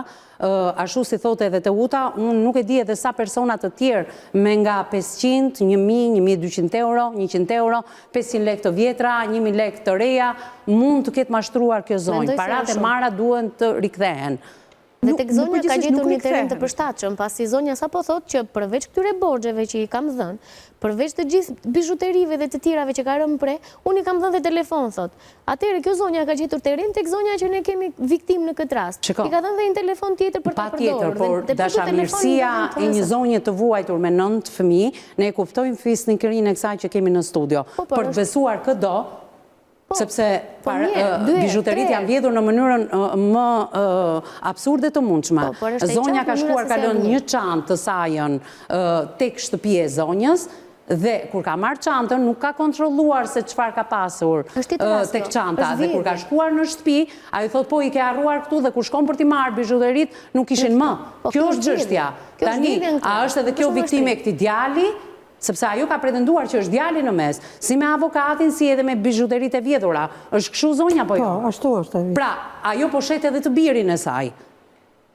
ashtu si thote edhe të uta, unë nuk e di edhe sa personat të tjerë me nga 500, 1000, 1200 euro, 100 euro, 500 lek të vjetra, 1000 lek të reja, mund të ketë mashtruar kjo zonjë. Parat e marra duhen të rikthehen. Dhe tek zonja ka gjetur një terren të përshtatshëm, pasi zonja sapo thotë që përveç këtyre borxheve që i kam dhënë, përveç të gjithë bijuterive dhe të tjerave që ka rënë pre, unë i kam dhënë dhe telefon, thotë. Atëherë kjo zonja ka gjetur terren tek zonja që ne kemi viktimë në këtë rast. I ka dhënë dhe një telefon tjetër për ta përdorur. Por dashamirësia e një zonje të vuajtur me 9 fëmijë, ne e kuptojmë fisnikërinë e kësaj që kemi në studio. Për të besuar këdo, sepse bijuterit janë vjedhur në mënyrën më absurde të mundshme. Zonja ka shkuar, ka lënë një çantë të sajën tek shtëpia e zonjës, dhe kur ka marrë çantën nuk ka kontrolluar se çfarë ka pasur tek çanta dhe kur ka shkuar në shtëpi ai thot po i ke harruar këtu dhe kur shkon për t'i marrë bijuteritë nuk ishin më. Kjo është çështja. Tani a është edhe kjo viktime e këtij djali? Sepse ajo ka pretenduar që është djali në mes, si me avokatin, si edhe me bijuteritë e vjedhura. Është kështu zonja apo jo? Po, ashtu është. Pra, ajo po shet edhe të birin e saj.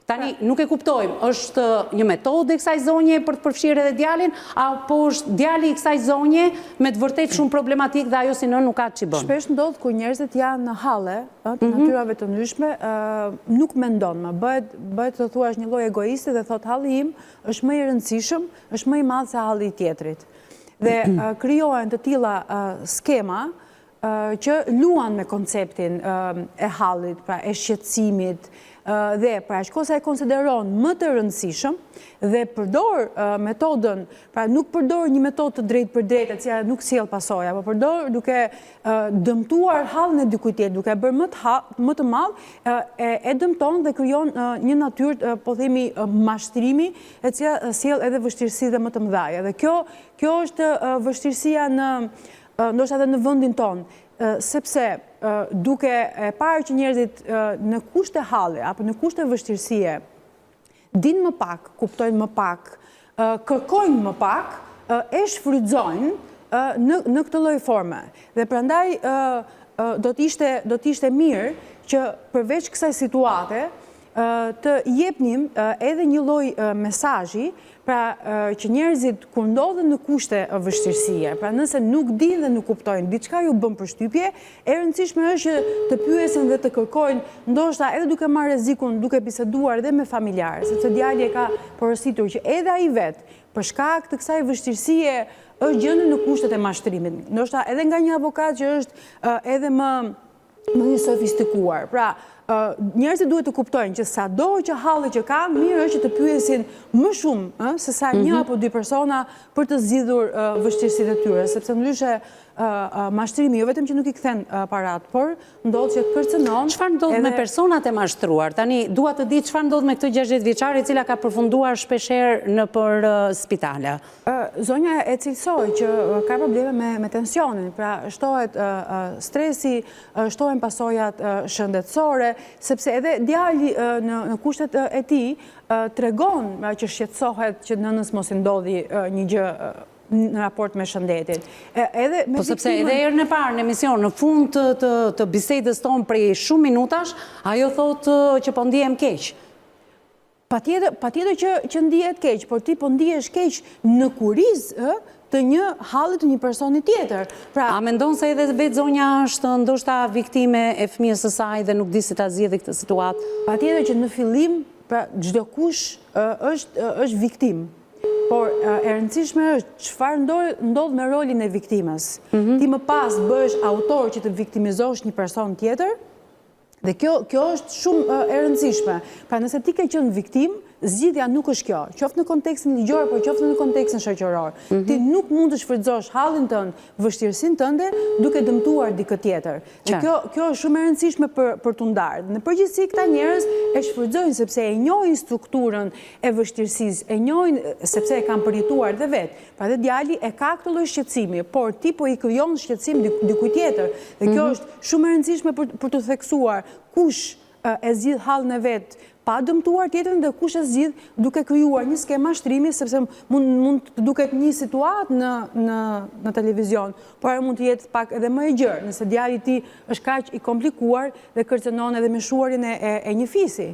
Tani, nuk e kuptojmë, është një metodë e kësaj zonje për të përfshirë edhe djalin, apo është djali i kësaj zonje me të vërtet shumë problematik dhe ajo si në nuk ka që bën? Shpesh ndodhë kur njerëzit janë në halle, të natyrave të ndryshme, nuk mendon më, bëhet të thuash një lloj egoiste dhe thot halli im është më i rëndësishëm, është më i madh se halli i tjetrit. Dhe krijohen të tilla skema që luan me konceptin e hallit, pra e shqetësimit, dhe pra shkosa e konsideron më të rëndësishëm dhe përdor metodën, pra nuk përdor një metodë të drejtë për drejtë, e cila nuk sjell pasoja, por përdor duke dëmtuar hallin e dikujt tjetër, duke bërë më të madh, e dëmton dhe krijon një natyrë, po themi, mashtrimi, e cila sjell edhe vështirësi dhe më të mëdha. Dhe kjo është vështirësia ndoshta edhe në vendin tonë. Sepse duke e parë që njerëzit në kushte halli apo në kushte vështirësie dinë më pak, kuptojnë më pak, kërkojnë më pak, e shfrytëzojnë në këtë lloj forme. Dhe prandaj do të ishte mirë që përveç kësaj situate të jepnim edhe një lloj mesazhi, pra që njerëzit kur ndodhen në kushte vështirësie, pra nëse nuk dinë dhe nuk kuptojnë, diçka ju bën përshtypje, e rëndësishme është që të pyesin dhe të kërkojnë, ndoshta edhe duke marrë rrezikun, duke biseduar edhe me familjarë, sepse djali e ka porositur që edhe ai vet, për shkak të kësaj vështirësie, është gjendë në kushtet e mashtrimit. Ndoshta edhe nga një avokat që është edhe më i sofistikuar. Pra, njerëzit duhet të kuptojnë që sado që halli që ka, mirë është që të pyesin më shumë se sa një apo dy persona për të zgjidhur vështirësitë e tyre, sepse ndryshe mashtrimi jo vetëm që nuk i kthen parat, por ndodh që kërcënon. Çfarë ndodh me personat e mashtruar? Tani dua të di çfarë ndodh me këtë 60 vjeçare e cila ka përfunduar shpeshherë nëpër spitale. Zonja e cilësoi që ka probleme me tensionin, pra shtohet stresi, shtohen pasojat shëndetësore, sepse edhe djali në kushtet e tij tregon që shqetësohet që nënës mos i ndodhi një gjë në raport me shëndetin. Po sepse edhe herën e parë në emision, në fund të bisedës tonë prej shumë minutash, ajo thotë që po ndihem keq. Patjetër që ndihet keq, por ti po ndihesh keq në kurizë të një halli të një personi tjetër. A mendon se edhe vetë zonja është ndoshta viktime e fëmijës së saj dhe nuk di si ta zgjidhë këtë situatë? Patjetër që në fillim, pra çdo kush është viktim. Por e rëndësishme është çfarë ndodh me rolin e viktimës. Ti më pas bëhesh autor që të viktimizosh një person tjetër, dhe kjo është shumë e rëndësishme. Pra nëse ti ke qenë viktim, zgjidhja nuk është kjo, qoftë në kontekstin ligjor, por qoftë në kontekstin shoqëror. Ti nuk mund të shfrytëzosh hallin tënd, vështirësinë tënde, duke dëmtuar dikë tjetër. Kjo është shumë e rëndësishme për t'u ndarë. Në përgjithësi këta njerëz e shfrytëzojnë sepse e njohin strukturën e vështirësisë, e njohin sepse e kanë përjetuar dhe vetë. Pra dhe djali e ka këtë lloj shqetësimi, por ti po i krijon shqetësim dikujt tjetër. Dhe kjo është shumë e rëndësishme për të theksuar kush e zgjidh hallin e vet pa dëmtuar tjetrin dhe kush e zgjidh duke krijuar një skemë mashtrimi, sepse mund të duket një situatë në televizion, por mund të jetë pak edhe më e gjerë, nëse djali i tij është kaq i komplikuar dhe kërcënon edhe me shuarin e një fisi.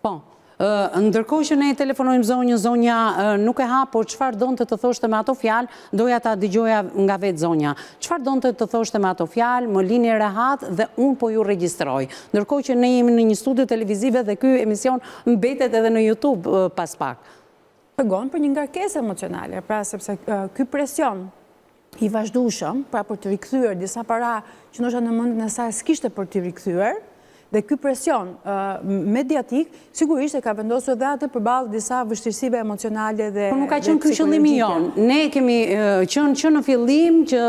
Po. Ndërkohë që ne telefonojmë zonja nuk e ha, por çfarë donte të thoshte me ato fjalë, doja ta dëgjoja nga vetë zonja. Çfarë donte të thoshte me ato fjalë, më lini rehat dhe unë po ju regjistroj. Ndërkohë që ne jemi në një studio televizive dhe ky emision mbetet edhe në YouTube pas pak. Tregon për një ngarkesë emocionale, pra sepse ky presion i vazhdueshëm, pra për të rikthyer disa para që ndoshta në mendjen e saj s'kishte për të rikthyer. Dhe ky presion mediatik sigurisht e ka vendosur edhe atë përballë disa vështirësive emocionale dhe por nuk ka qenë ky qëllimi jon. Ne kemi qenë që në fillim që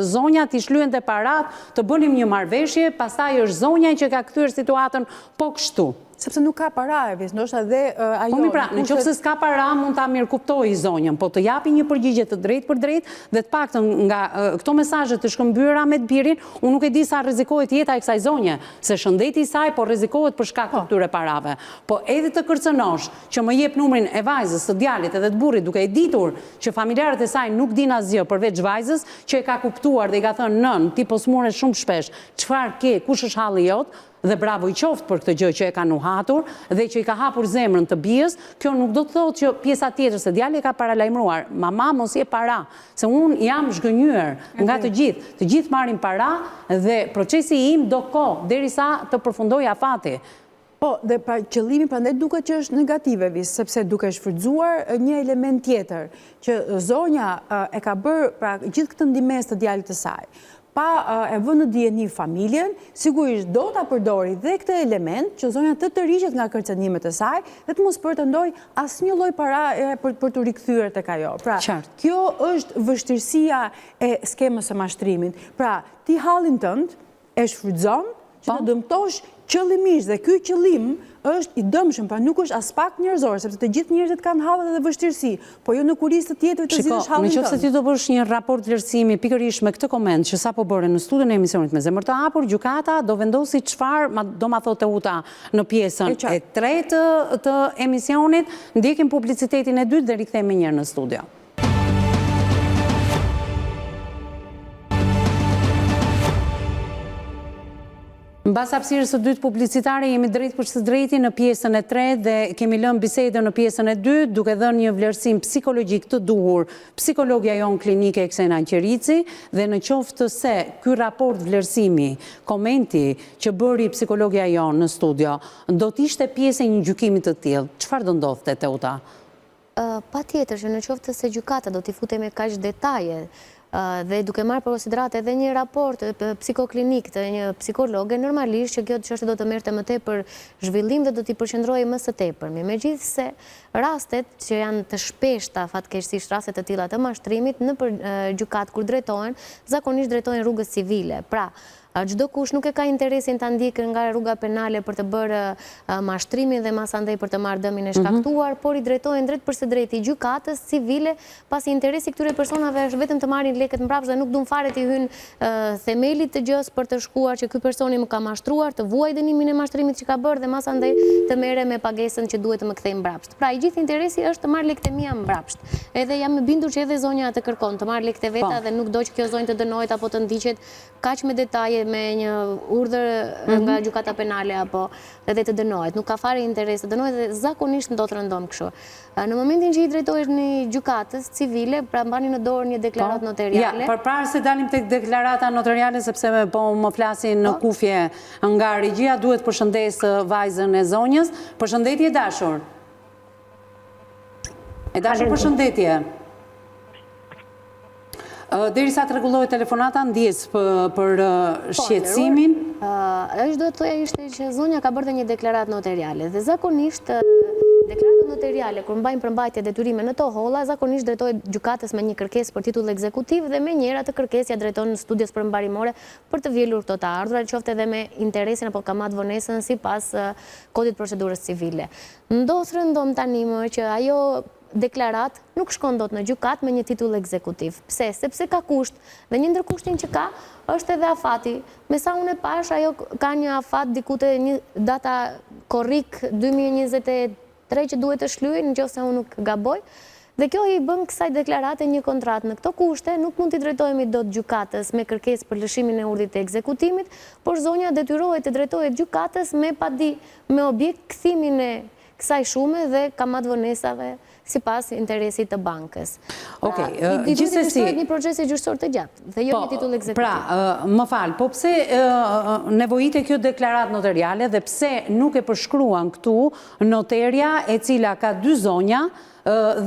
zonja t'i shlyente parat, të bënim një marrëveshje, pastaj është zonja që ka kthyer situatën po kështu. Sepse nuk ka para e vis, ndoshta dhe ajo... Po mi pra, në qoftë se s'ka para, mund ta mirëkuptoj zonjën, po të japi një përgjigje të drejtë për drejtë dhe të paktën nga këto mesazhe të shkëmbyra me të birin, unë nuk e di sa rrezikohet jeta e kësaj zonje, se shëndeti i saj po rrezikohet për shkak të këtyre parave. Po edhe të kërcënosh që më jep numrin e vajzës, të djalit edhe të burrit, duke e ditur që familjarët e saj nuk din asgjë përveç vajzës, që e ka kuptuar dhe i ka thënë nën, ti po smure shumë shpesh, çfarë ke, kush është halli jot? Dhe bravo i qoftë për këtë gjë që e ka nuhatur dhe që i ka hapur zemrën të bijës, kjo nuk do të thotë që pjesa tjetër se djali ka paralajmëruar, mama mos je para, se unë jam zhgënjur nga të gjithë marrin para dhe procesi im do kohë derisa të përfundoj afati. Po, dhe pra qëllimi prandaj duket që është negative vis, sepse duke shfrytzuar një element tjetër, që zonja e ka bërë pra gjithë këtë ndihmës të djalit të saj. Pa e vënë në dieni familjen, sigurisht do ta përdori dhe këtë element që zonja të tërhiqet nga kërcënimet e saj dhe të mos pretendoj asnjë lloj para për të rikthyer tek ajo. Pra, kjo është vështirësia e skemës së mashtrimit. Pra, ti hallin tënd e shfrytëzon që të dëmtosh qëllimisht dhe ky qëllim është i dëmshëm, pra nuk është as pak njerëzor, sepse të gjithë njerëzit kanë hallet dhe vështirësi, po jo në kurisë të tjetër të zgjidhësh hallin tënd. Nëse ti do bësh një raport vlerësimi pikërisht me këtë koment që sapo bëre në studion e emisionit Me Zemër të Hapur, gjykata do vendosi çfarë do ma thotë Uta në pjesën e tretë të emisionit. Ndjekim publicitetin e dytë dhe rikthehemi një herë në studio. Mbas hapësirës së dytë publicitare, jemi drejt për së drejti në pjesën e tretë dhe kemi lënë bisedën në pjesën e dytë, duke dhënë një vlerësim psikologjik të duhur psikologja jon klinike Eksena Qerici, dhe në qoftë se ky raport vlerësimi, komenti që bëri psikologja jon në studio, do të ishte pjesë e një gjykimi të tillë, çfarë do ndodhte Teuta? Patjetër që në qoftë se gjykata do t'i futej me kaq detaje dhe duke marrë për konsiderat edhe një raport psikoklinik të një psikologe, normalisht që kjo çështje do të merrte më tepër zhvillim dhe do t'i përqendrohej më së tepërmi. Megjithse rastet që janë të shpeshta, fatkeqësisht rastet të tilla të mashtrimit në gjykatë kur drejtohen, zakonisht drejtohen rrugës civile. Pra, çdo kush nuk e ka interesin ta ndjekë nga rruga penale për të bërë mashtrimin dhe masandej për të marrë dëmin e shkaktuar, por i drejtohen drejt për së drejti gjykatës civile, pasi interesi këtyre personave është vetëm të marrin lekët mbrapsht dhe nuk duan fare të hyjnë themelit të gjës për të shkuar që ky personi më ka mashtruar, të vuaj dënimin e mashtrimit që ka bërë dhe masandej të merre me pagesën që duhet të më kthej mbrapsht. Pra, i gjithë interesi është të marrë lekët e mia mbrapsht. Edhe jam e bindur që edhe zonja të kërkon të marrë lekët e veta dhe nuk do që kjo zonjë të dënohet apo të ndiqet kaq me detaje me një urdhër nga gjykata penale apo edhe të dënohet. Nuk ka fare interes të dënohet dhe zakonisht do të rëndom kështu. Në momentin që i drejtohesh në gjykatës civile, pra mbani në dorë një deklaratë notariale. Përpara se dalim tek deklarata notariale, sepse po më flasin në kufje nga regjia, duhet përshëndes vajzën e zonjës. Përshëndetje dashur. E dashur, përshëndetje. Derisa të rregullohet telefonata, ndjes për shqetësimin. Është do të thoya ishte që zonja ka bërë një deklaratë notariale dhe zakonisht deklaratat notariale kur mbajnë përmbajtje detyrime në to holla, zakonisht drejtohet gjykatës me një kërkesë për titull ekzekutiv dhe me njëra të kërkesja drejton në studios përmbarimore për të vjelur këto të ardhurat, qoftë edhe me interesin apo kamat vonesën sipas kodit procedurës civile. Ndodh tani më që ajo deklarat nuk shkon dot në gjykat me një titull ekzekutiv. Pse? Sepse ka kusht dhe një ndër kushtin që ka është edhe afati. Me sa unë e pash, ajo ka një afat diku te një data korrik 2023 që duhet të shlyej, nëse unë nuk gaboj. Dhe kjo i bën kësaj deklarate një kontratë. Në këto kushte nuk mund t'i drejtohemi dot gjykatës me kërkesë për lëshimin e urdhit të ekzekutimit, por zonja detyrohet të drejtohet gjykatës me objekt kthimin e kësaj shume dhe kamat vonesave sipas interesit të bankës. Gjithsesi një proces gjyqësor të gjatë dhe jo një titull ekzekutiv. Pra, më fal, po pse nevojite kjo deklaratë notariale dhe pse nuk e përshkruan këtu noterja e cila ka dy zonja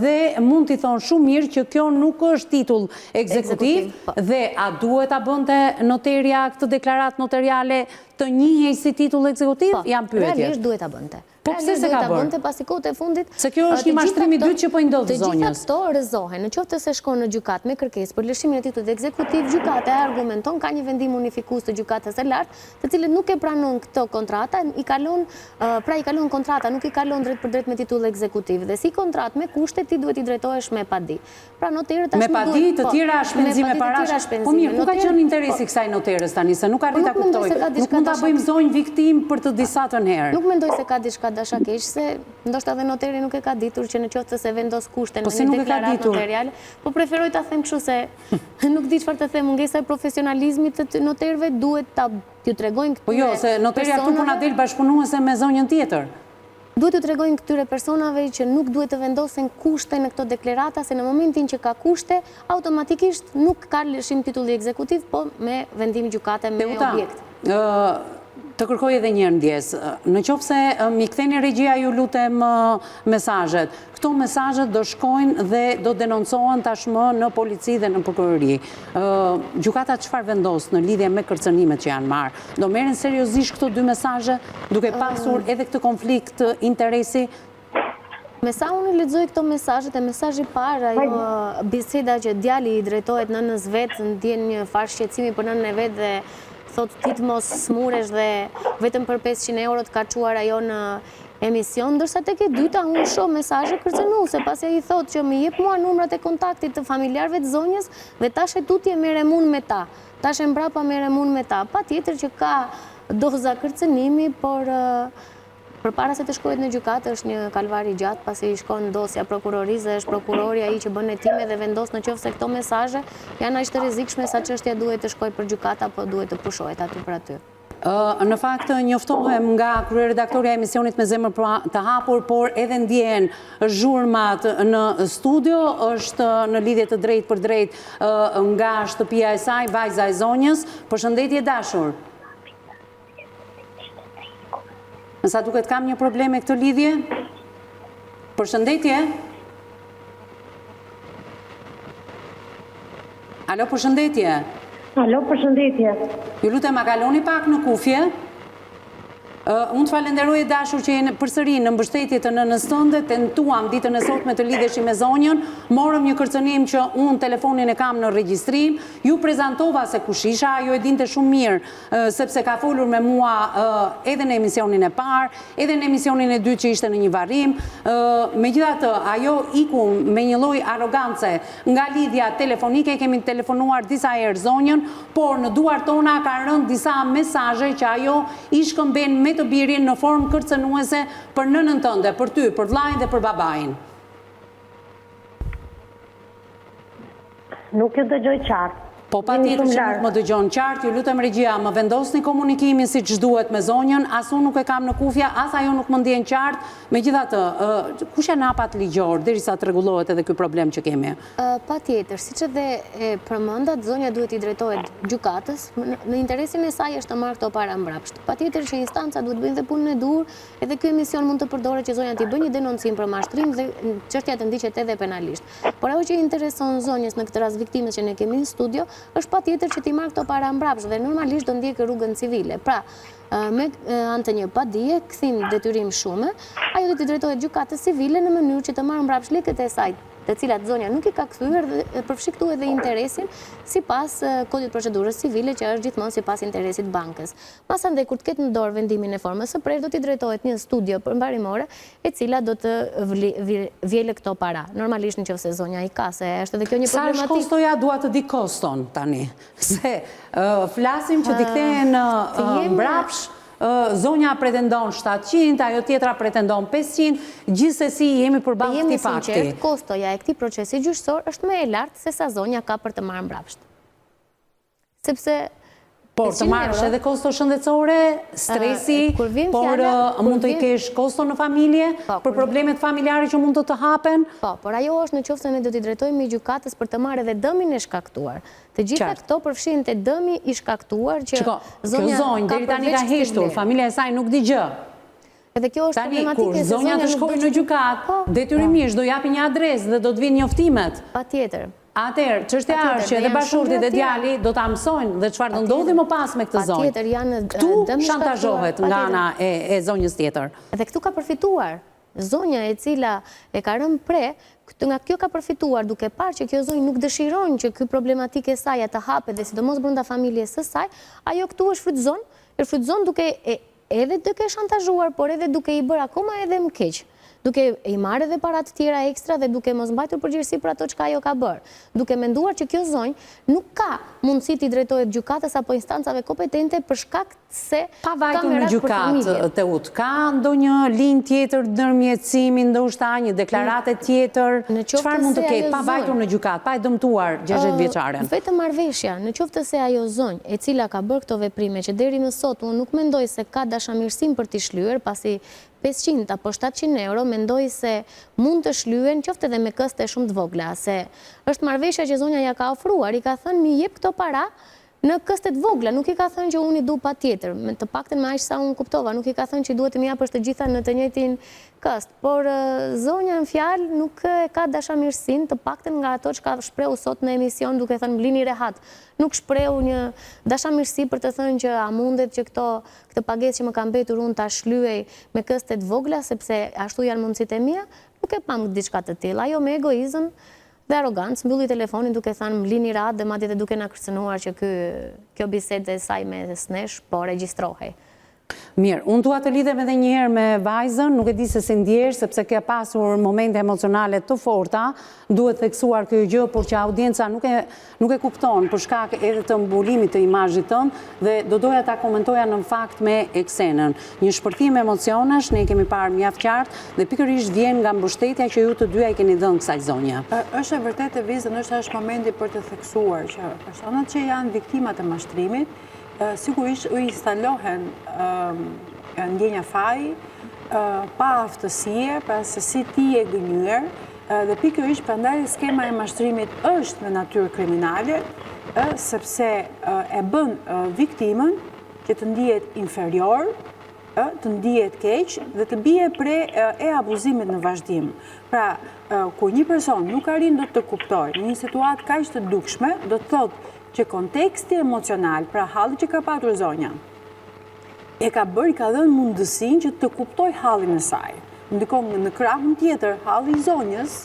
dhe mund t'i thonë shumë mirë që kjo nuk është titull ekzekutiv dhe a duhet ta bënte noterja këtë deklaratë notariale të njihej si titull ekzekutiv? Jam pyetje. Realisht duhet ta bënte. Po pse se ka bërë? Pasi kohët e fundit. Se kjo është një mashtrim i dytë që po i ndodh zonjës. Të gjitha këto rrezohen, në qoftë se shkon në gjykatë me kërkesë për lëshimin e titullit ekzekutiv, gjykata e argumenton, ka një vendim unifikues të gjykatës së lartë, të cilët nuk e pranon këtë kontrata, i kalon kontrata, nuk i kalon drejt për drejt me titull ekzekutiv. Dhe si kontratë me kushte ti duhet i drejtohesh me padi. Pra noteri tashmë me padi të tjera shpenzime parash. Po mirë, ku ka qenë interesi kësaj noterës tani, se nuk arrit ta kuptoj. Nuk mund ta bëjmë zonjë viktim për të disa të herë. Nuk mendoj se ka diçka dashakeq, se ndoshta edhe noteri nuk e ka ditur që në qoftë se vendos kushte në një deklaratë notariale, po preferoj ta them kështu se nuk di çfarë të them, mungesa e profesionalizmit të noterëve duhet ta t'ju tregojnë këtyre. Po jo, se noterja këtu po na del bashkëpunuese me zonjën tjetër. Duhet t'ju tregojnë këtyre personave që nuk duhet të vendosen kushte në këto deklarata, se në momentin që ka kushte, automatikisht nuk ka lëshim titulli ekzekutiv, po me vendim gjykate me objekt. Të kërkoj edhe një ndjes. Në qoftë se mi ktheni regjia, ju lutem mesazhet. Këto mesazhet do shkojnë dhe do denoncohen tashmë në polici dhe në prokurori. Gjykata çfarë vendos në lidhje me kërcënimet që janë marrë? Do merren seriozisht këto dy mesazhe, duke pasur edhe këtë konflikt interesi? Me sa unë lexoj këto mesazhet, e mesazhi parë, ajo biseda që djali i drejtohet nënës vet, ndjen një farë shqetësimi për nënën e vet dhe thot ti të mos smuresh dhe vetëm për 500 euro të ka quar ajo në emision, ndërsa tek e dyta unë shoh mesazhe kërcënuese, pasi ai thot që më jep mua numrat e kontaktit të familjarëve të zonjës dhe tash e tutje merrem unë me ta. Tash e mbrapa merrem unë me ta. Patjetër që ka doza kërcënimi, por përpara se të shkohet në gjykatë është një kalvari gjatë, pasi shkon dosja prokurorisë, është prokurori ai që bën hetime dhe vendos në qoftë se këto mesazhe janë aq të rrezikshme sa çështja duhet të shkojë për gjykatë apo duhet të pushohet aty për aty. Në fakt njoftohem nga kryeredaktorja e emisionit Me zemër të hapur, por edhe ndjen zhurmat në studio, është në lidhje të drejtë për drejtë nga shtëpia e saj, vajza e zonjës. Përshëndetje dashur. Nësa duket kam një problem me këtë lidhje? Përshëndetje? Alo, përshëndetje? Alo, përshëndetje. Ju lutem a kaloni pak në kufje? Unë të falenderoj dashur që jeni përsëri në mbështetje të nënës tënde, tentuam ditën e sotme të lidheshim me zonjën, morëm një kërcënim që unë telefonin e kam në regjistrim, ju prezantova se kush isha, ajo e dinte shumë mirë, sepse ka folur me mua edhe në emisionin e parë, edhe në emisionin e dytë që ishte në një varrim. Megjithatë, ajo iku me një lloj arrogance nga lidhja telefonike, kemi telefonuar disa herë zonjën, por në duart tona ka rënë disa mesazhe që ajo i shkëmben me të birin në formë kërcënuese për nënën tënde, për ty, për vllajin dhe për babain. Nuk e dëgjoj qartë. Po patjetër që nuk më dëgjon qartë, ju lutem regjia, më vendosni komunikimin siç duhet me zonjën, as unë nuk e kam në kufja, as ajo nuk më ndjen qartë. Megjithatë, kush janë hapat ligjor derisa të rregullohet edhe ky problem që kemi? Patjetër, siç edhe e përmendat, zonja duhet i drejtohet gjykatës, në interesin e saj është të marrë këto para mbrapsht. Patjetër që instanca duhet bëjnë dhe punën e dur, edhe ky emision mund të përdoret që zonja t'i bëjë një denoncim për mashtrim dhe çështja të ndiqet edhe penalisht. Por ajo që intereson zonjës në këtë rast viktimës që ne kemi në studio, është patjetër që t'i marrë këto para mbrapsht dhe normalisht do ndjekë rrugën civile. Pra, me anë të një padije, kthim detyrim shume, ajo do t'i drejtohet gjykatës civile në mënyrë që të marrë mbrapsht lekët e saj, të cilat zonja nuk i ka kthyer dhe përfshi këtu edhe interesin sipas kodit procedurës civile që është gjithmonë sipas interesit bankës. Masandej kur të ketë në dorë vendimin e formës së prerë do t'i drejtohet një studio përmbarimore e cila do të vjelë këto para. Normalisht nëse zonja i ka, se është edhe kjo një problematikë. Sa kostoja dua të di koston tani. Se flasim që t'i kthehen mbrapsht. Zonja pretendon 700, ajo tjetra pretendon 500, gjithsesi jemi përballë këtij fakti. Jemi sinqert, kostoja e këtij procesi gjyqësor është më e lartë se sa zonja ka për të marrë mbrapsht. Sepse por të marrësh edhe kosto shëndetësore, stresi, por mund të kesh kosto në familje, për problemet familjare që mund të hapen. Po, por ajo është në qoftë se ne do t'i drejtojmë gjykatës për të marrë edhe dëmin e shkaktuar. Të gjitha këto përfshin te dëmi i shkaktuar që zonja deri tani ka heshtur, familja e saj nuk di gjë. Edhe kjo është problematike se zonja të shkojë në gjykatë, detyrimisht do japi një adresë dhe do të vinë njoftimet. Patjetër. Atëherë, çështja është që edhe bashkëshortit dhe djali do ta mësojnë dhe çfarë do ndodhi më pas me këtë zonjë. Patjetër janë këtu shantazhohet nga ana e zonjës tjetër. Dhe këtu ka përfituar zonja e cila e ka rënë pre, nga kjo ka përfituar duke parë që kjo zonjë nuk dëshiron që ky problematikë e saj të hapet dhe sidomos brenda familjes së saj, ajo këtu është frytëzon duke edhe duke shantazhuar, por edhe duke i bërë akoma edhe më keq. Duke i marrë edhe parat tjera ekstra dhe duke mos mbajtur përgjegjësi për ato çka ajo ka bërë. Duke menduar që kjo zonjë nuk ka mundësi të drejtohet gjykatës apo instancave kompetente për shkak se pa vajtur në gjykatë Teut. Ka ndonjë linjë tjetër ndërmjetësimi, ndoshta një deklarate tjetër? Çfarë mund të ketë pa vajtur në gjykatë, pa e dëmtuar 60 vjeçaren? Vetëm marrëveshja, në qoftë se ajo zonjë e cila ka bërë këto veprime që deri më sot unë nuk mendoj se ka dashamirësim për t'i shlyer, pasi 500 apo 700 euro, mendoj se mund të shlyen qoftë edhe me këste shumë të vogla, se është marrëveshja që zonja ja ka ofruar, i ka thënë mi jep këto para në këstet vogla, nuk i ka thënë që unë i du pa tjetër, me të pakten me aq sa unë kuptova, nuk i ka thënë që duhet të më japësh të gjitha në të njëjtin këst, por zonja në fjalë nuk e ka dashamirësinë, të pakten nga ato që ka shprehu sot në emision duke thënë mblini rehat, nuk shprehu një dashamirësi për të thënë që a mundet që këtë pagesë që më ka mbetur unë ta shlyej me këstet vogla, sepse ashtu janë mundësitë e mia, nuk e pam diçka të tillë, ajo me egoizëm dhe arogancë, mbylli telefonin duke thënë mblini rahat dhe madje duke na kërcënuar që kjo bisedë e saj me Snesh po regjistrohej. Mirë, unë dua të lidhem edhe një herë me vajzën, nuk e di se si ndjesh, sepse ke pasur momente emocionale të forta, duhet theksuar kjo gjë, por që audienca nuk e kupton për shkak edhe të mbulimit të imazhit tënd dhe do doja ta komentoja në fakt me Eksenën. Një shpërthim emocionesh, ne kemi parë mjaft qartë dhe pikërisht vjen nga mbështetja që ju të dyja i keni dhënë kësaj zonje. Është e vërtetë vizë, ndoshta është momenti për të theksuar që personat që janë viktimat e mashtrimit sigurisht u instalohen ndjenja faji, pa aftësie, pra se si ti e gënyer, dhe pikërisht prandaj skema e mashtrimit është në natyrë kriminale, sepse e bën viktimën që të ndihet inferior, të ndihet keq dhe të bie pre e abuzimit në vazhdim. Pra, kur një person nuk arrin do të kuptojë në një situatë kaq të dukshme, do të thotë që konteksti emocional, pra halli që ka patur zonja, e ka dhënë mundësinë që të kuptoj hallin e saj. Ndikon në krahun tjetër, halli i zonjës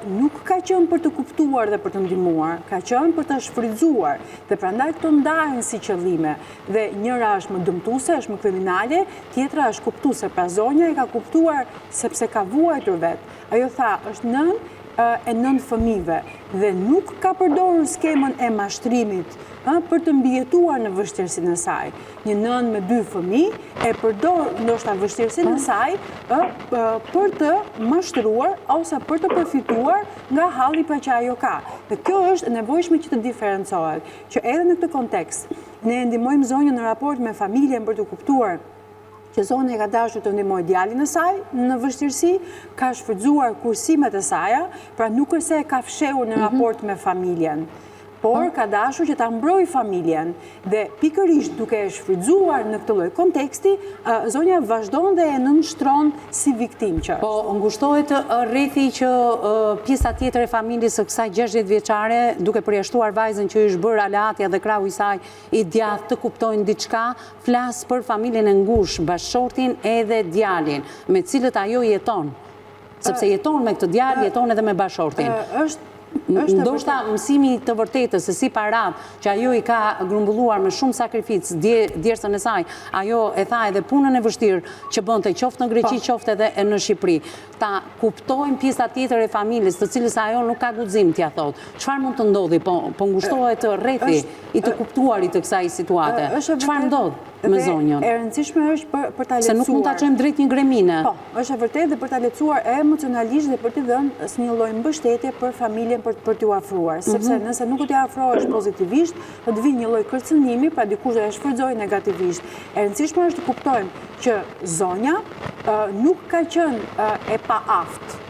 nuk ka qenë për të kuptuar dhe për të ndihmuar, ka qenë për të shfrytzuar, dhe prandaj këto ndahen si qëllime. Dhe njëra është më dëmtuese, është më kriminale, tjetra është kuptuese. Pra zonja e ka kuptuar sepse ka vuajtur vetë. Ajo tha, është nën fëmijëve dhe nuk ka përdorur skemën e mashtrimit për të mbijetuar në vështirësinë e saj. Një nën me 2 fëmijë e përdor ndoshta vështirësinë e saj për të mashtruar ose për të përfituar nga halli që ajo ka. Dhe kjo është e nevojshme që të diferencohet, që edhe në këtë kontekst ne ndihmojmë zonjën në raport me familjen për të kuptuar që zonja ka dashur të ndihmojë djalin e saj në vështirësi, ka shfrytzuar kursimet e saj, pra nuk është se ka fshehur në raport me familjen, por ka dashur që ta mbrojë familjen dhe pikërisht duke e shfrytzuar në këtë lloj konteksti, zonja vazhdon dhe e nënshtron si viktimë. Po ngushtohet rrethi që pjesa tjetër e familjes së kësaj 60 vjeçare, duke përjashtuar vajzën që është bërë aleatja dhe krahu i saj i djathtë, të kuptojnë diçka, flas për familjen e ngushtë, bashkëshortin edhe djalin, me cilët ajo jeton. Sepse jeton me këtë djalë, jeton edhe me bashkëshortin. Ndoshta mësimi të vërtetës se si parat që ajo i ka grumbulluar me shumë sakrificë djersën e saj, ajo e tha edhe punën e vështirë që bënte qoftë në Greqi, qoftë edhe në Shqipëri. Ta kuptojnë pjesa tjetër e familjes, të cilës ajo nuk ka guxim t'ia thotë. Çfarë mund të ndodhi, po ngushtohet rrethi i të kuptuarit të kësaj situate. Çfarë ndodh me zonjën? E rëndësishme është për ta lehtësuar. Se nuk mund ta çojmë drejt një gremine. Po, është e vërtetë dhe për ta lehtësuar emocionalisht dhe për t'i dhënë një lloj mbështetje për familjen për t'u afruar, sepse nëse nuk t'i afrohesh pozitivisht, do të vinë një lloj kërcënimi, pra dikush do e shfrytëzojë negativisht. E rëndësishme është të kuptojmë që zonja nuk ka qenë e paaftë,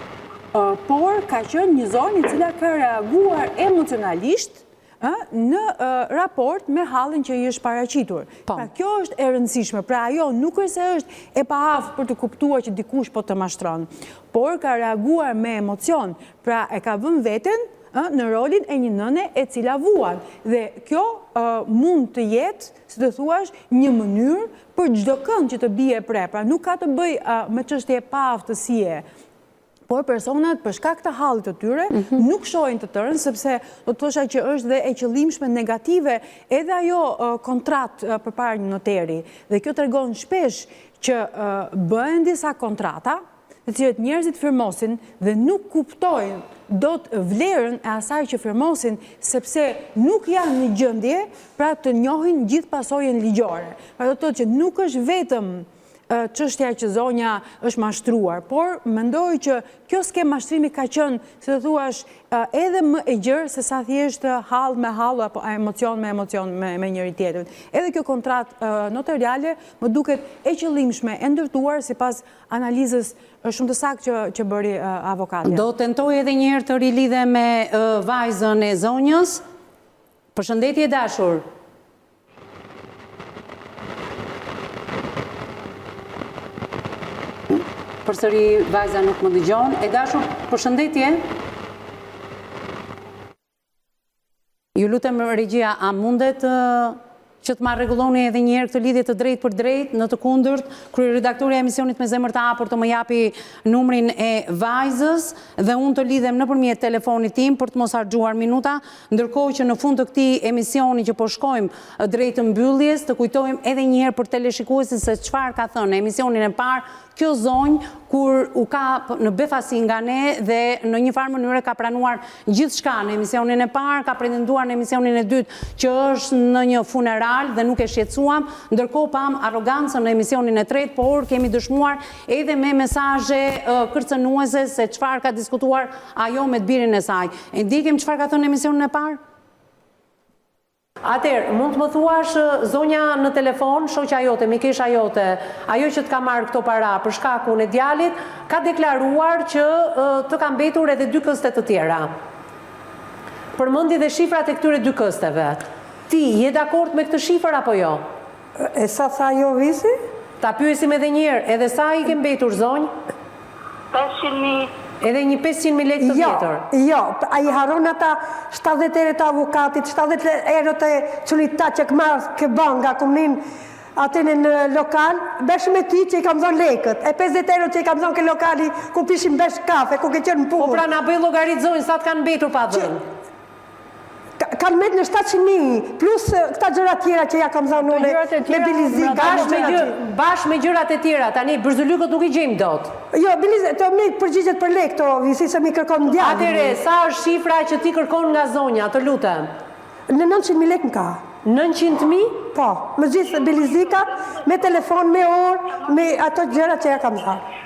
por ka qenë një zonjë e cila ka reaguar emocionalisht në raport me hallin që i është paraqitur. Pra kjo është e rëndësishme, pra ajo nuk është se është e paaftë për të kuptuar që dikush po të mashtron, por ka reaguar me emocion, pra e ka vënë veten në rolin e një nëne e cila vuan. Dhe kjo mund të jetë, si të thuash, një mënyrë për çdo kënd që të bie pre. Pra nuk ka të bëj me çështje pa aftësie, por personat për shkak të hallit të tyre nuk shohin të tërën, sepse do të thosha që është dhe e qëllimshme negative edhe ajo kontratë përpara një noteri. Dhe kjo tregon shpesh që bëhen disa kontrata, të cilët njerëzit firmosin dhe nuk kuptojnë do të vlerën e asaj që firmosin, sepse nuk janë në gjendje pra të njohin gjithë pasojën ligjore. Pra do të thotë që nuk është vetëm çështja që zonja është mashtruar, por mendoj që kjo skem mashtrimi ka qenë, si të thuash, edhe më e gjerë se sa thjesht hall me hall apo emocion me njëri tjetrin. Edhe kjo kontratë notariale më duket e qëllimshme, e ndërtuar sipas analizës shumë të saktë që bëri avokatja. Do tentoj edhe një herë të rilidhe me vajzën e zonjës. Përshëndetje dashur. Përsëri vajza nuk më dëgjon. E dashur, përshëndetje. Ju lutem regjia, a mundet që të marrë rregulloni edhe një herë këtë lidhje të drejtë për drejtë, në të kundërt, kryeredaktori e emisionit Me Zemër të Hapur të më japi numrin e vajzës dhe unë të lidhem nëpërmjet telefonit tim për të mos harxuar minuta, ndërkohë që në fund të këtij emisioni që po shkojmë drejt mbylljes, të kujtojmë edhe një herë për teleshikuesin se çfarë ka thënë në emisionin e parë kjo zonjë kur u ka në befasi nga ne dhe në një farë mënyrë ka pranuar gjithçka në emisionin e parë, ka pretenduar në emisionin e dytë që është në një funeral dhe nuk e shqetësuam, ndërkohë pam arrogancën në emisionin e tretë, por kemi dëshmuar edhe me mesazhe kërcënuese se çfarë ka diskutuar ajo me të birin e saj. E ndikim çfarë ka thënë në emisionin e parë? Atëherë, mund të më thuash zonja në telefon, shoqja jote, mikesha jote, ajo që të ka marrë këto para për shkakun e djalit, ka deklaruar që të ka mbetur edhe 2 këste të tjera. Përmendi dhe shifrat e këtyre 2 kësteve. Ti je dakord me këtë shifër apo jo? E sa tha jo visi? Ta pyesim edhe një herë, edhe sa i ke mbetur zonjë? 500.000. Edhe një 500.000 lekë të vjetër? Jo, a i haron ata 70 euro të avokatit, 70 euro të qëllita që këmarë këban nga komnin atene në lokal, besh me ti që i kam zonë lekët, e 50 euro që i kam zonë ke lokali ku pishim besh kafe, ku ke qenë në punë. Po pra na bëj llogarit zonjë, sa të kanë mbetur pa dhënë? Kanë met në 700.000, plus këta gjëra tjera që ja kam zonë une, me bilizika. Bashkë me gjërat e tjera, tani bërzulykët nuk i gjejmë dot. Jo, bilizika, të me përgjigjet për lekë, to visi se mi kërkon në djallë. Atere, sa është shifra që ti kërkon nga zonja, të lutem? Në 900.000 lekë më ka. 900.000? Po, me gjithë bilizika, me telefon, me orë, me ato gjëra që ja kam zonë.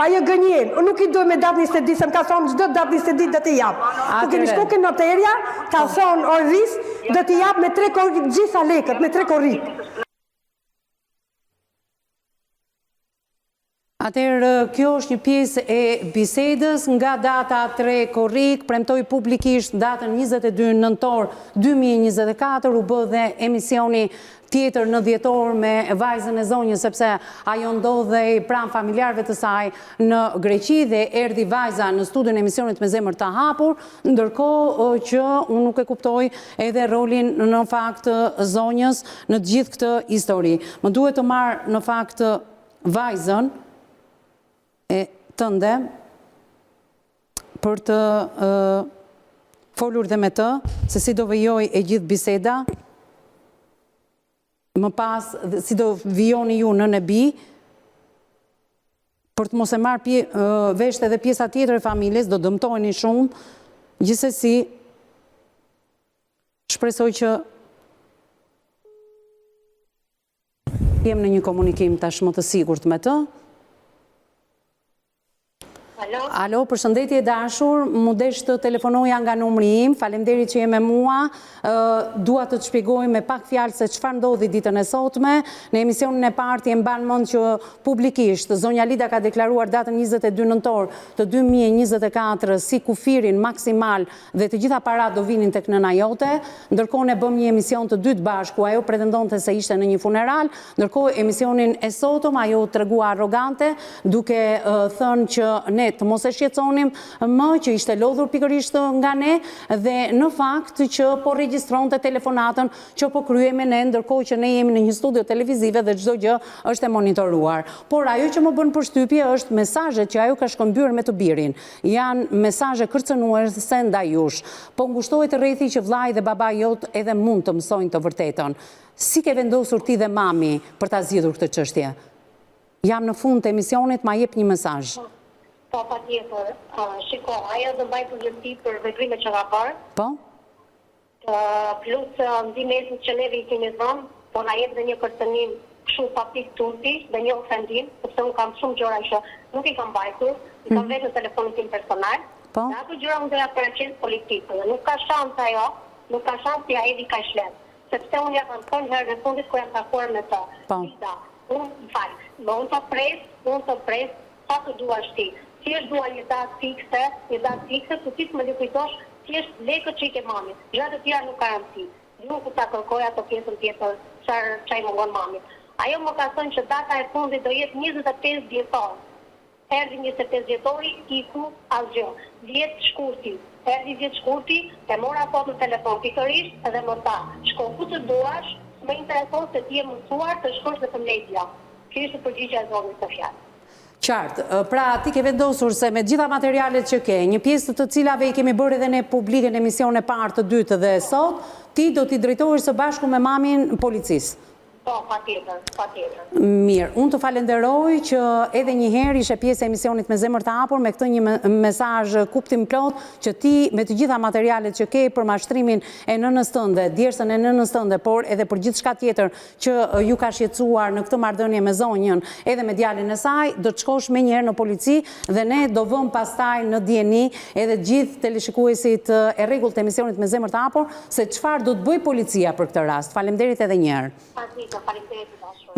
Ajo gënjen, unë nuk i doj me datë 20 ditë, se më ka thonë gjdo datë 20 ditë dhe t'i japë. Tu kemi shku ke noterja, ka thonë orvis, dhe t'i japë me 3 korrik, gjitha lekët, me 3 korrik. Atëherë, kjo është një pjesë e bisedës nga data 3 korrik, premtoj publikisht datën 22 nëntor 2024, u bë dhe emisioni tjetër në dhjetor me vajzën e zonjës, sepse ajo ndodhej pranë familjarëve të saj në Greqi dhe erdhi vajza në studion e emisionit Me Zemër të Hapur, ndërkohë që unë nuk e kuptoj edhe rolin në fakt zonjës në gjithë këtë histori. Më duhet të marr në fakt vajzën e tënde për të folur dhe me të, se si do vijoj e gjithë biseda, më pas, si do vijoni ju në nebi, për të mos e marrë vesh edhe pjesa tjetër e familjes, do dëmtojni shumë, gjithsesi, shpresoj që jem në një komunikim tashmë të sigurt me të. Alo, përshëndetje dashur, mu desh të telefonoja nga numri im, faleminderit që je me mua, dua të të shpjegoj me pak fjalë se çfarë ndodhi ditën e sotme. Në emisionin e parë e mban mend që publikisht zonja Lida ka deklaruar datën 22 nëntor të 2024 si kufirin maksimal dhe të gjitha parat do vinin tek nëna jote, ndërkohë ne bëm një emision të dytë bashku, ajo pretendonte se ishte në një funeral, ndërkohë emisionin e sotëm ajo tregua arrogante, duke thënë që ne ne të mos e shqetësonim më që ishte lodhur pikërisht nga ne dhe në fakt që po regjistronte telefonatën që po kryejmë ne ndërkohë që ne jemi në një studio televizive dhe çdo gjë është e monitoruar. Por ajo që më bën përshtypje është mesazhet që ajo ka shkëmbyer me të birin. Janë mesazhe kërcënuese ndaj jush. Po ngushtohet rrethi që vllai dhe baba jot edhe mund të mësojnë të vërtetën. Si ke vendosur ti dhe mami për ta zgjidhur këtë çështje? Jam në fund të emisionit, ma jep një mesazh. Po, patjetër. Shiko, ajo do mbaj përgjegjësi për veprimet që ka parë. Po? Plus ndihmën që neve i kemi dhënë, po na jep dhe një kërcënim kështu pa pikë turpi dhe një ofendim, sepse unë kam shumë gjëra që nuk i kam mbajtur, i kam vetë në telefonin tim personal. Po? Dhe ato gjëra unë do ja përqendros politikën. Nuk ka shans ajo, nuk ka shans të ja hedhi kaq lehtë. Sepse unë ja kam thënë herën e fundit kur jam takuar me të. Po. Unë të pres, sa të duash ti. Si është dua një datë fikse, të ti të më likujtosh, si është lekët që i ke mami. Gjatë të tjera nuk ka rëndësi. Nuk ta kërkoj ato pjesën tjetër, çaj mungon mami. Ajo më ka thënë që data e fundit do jetë 25 dhjetor. Erdhi 25 dhjetori, iku asgjë. 10 shkurti. Erdi 10 shkurti, e mora foto në telefon pikërisht edhe më tha, shko ku të duash, më intereson se ti e mësuar të shkosh dhe të media. Kjo ishte përgjigjja e zonës të fjalë. Qartë, pra ti ke vendosur se me gjitha materialet që ke, një pjesë të cilave i kemi bërë edhe në publike në emision e parë të dytë dhe sot, ti do t'i drejtohesh së bashku me mamin policisë. Po, patjetër. Mirë, unë të falenderoj që edhe një herë ishe pjesë e emisionit me zemër të hapur me këtë një mesazh kuptim plot që ti me të gjitha materialet që ke për mashtrimin e nënës tënde, djersën e nënës tënde, por edhe për gjithçka tjetër që ju ka shqetësuar në këtë marrëdhënie me zonjën edhe me djalin e saj, do të shkosh menjëherë në polici dhe ne do vëmë pastaj në DNI edhe gjithë teleshikuesit e rregullt të emisionit me zemër të hapur se çfarë do të bëj policia për këtë rast. Faleminderit edhe një herë.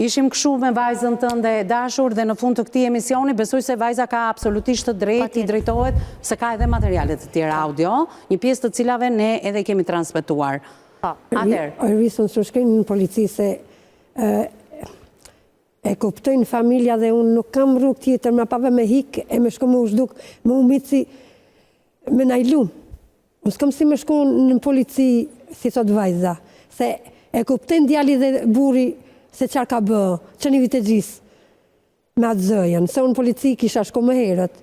Ishim kështu me vajzën tënde e dashur dhe në fund të këtij emisioni besoj se vajza ka absolutisht të drejtë, i drejtohet se ka edhe materiale të tjera audio, një pjesë të cilave ne edhe kemi transmetuar. Atëherë, Risën së shkrim në polici se e kuptojnë familja dhe unë nuk kam rrugë tjetër, ma pave me hik e me shko me ushduk, me umici me najlum. Unë s'kam si me shko në polici si sot vajza, se e kuptojnë djali dhe buri se qarë ka bë, që një vite gjisë me atë zëjën, se unë polici kisha shko më herët.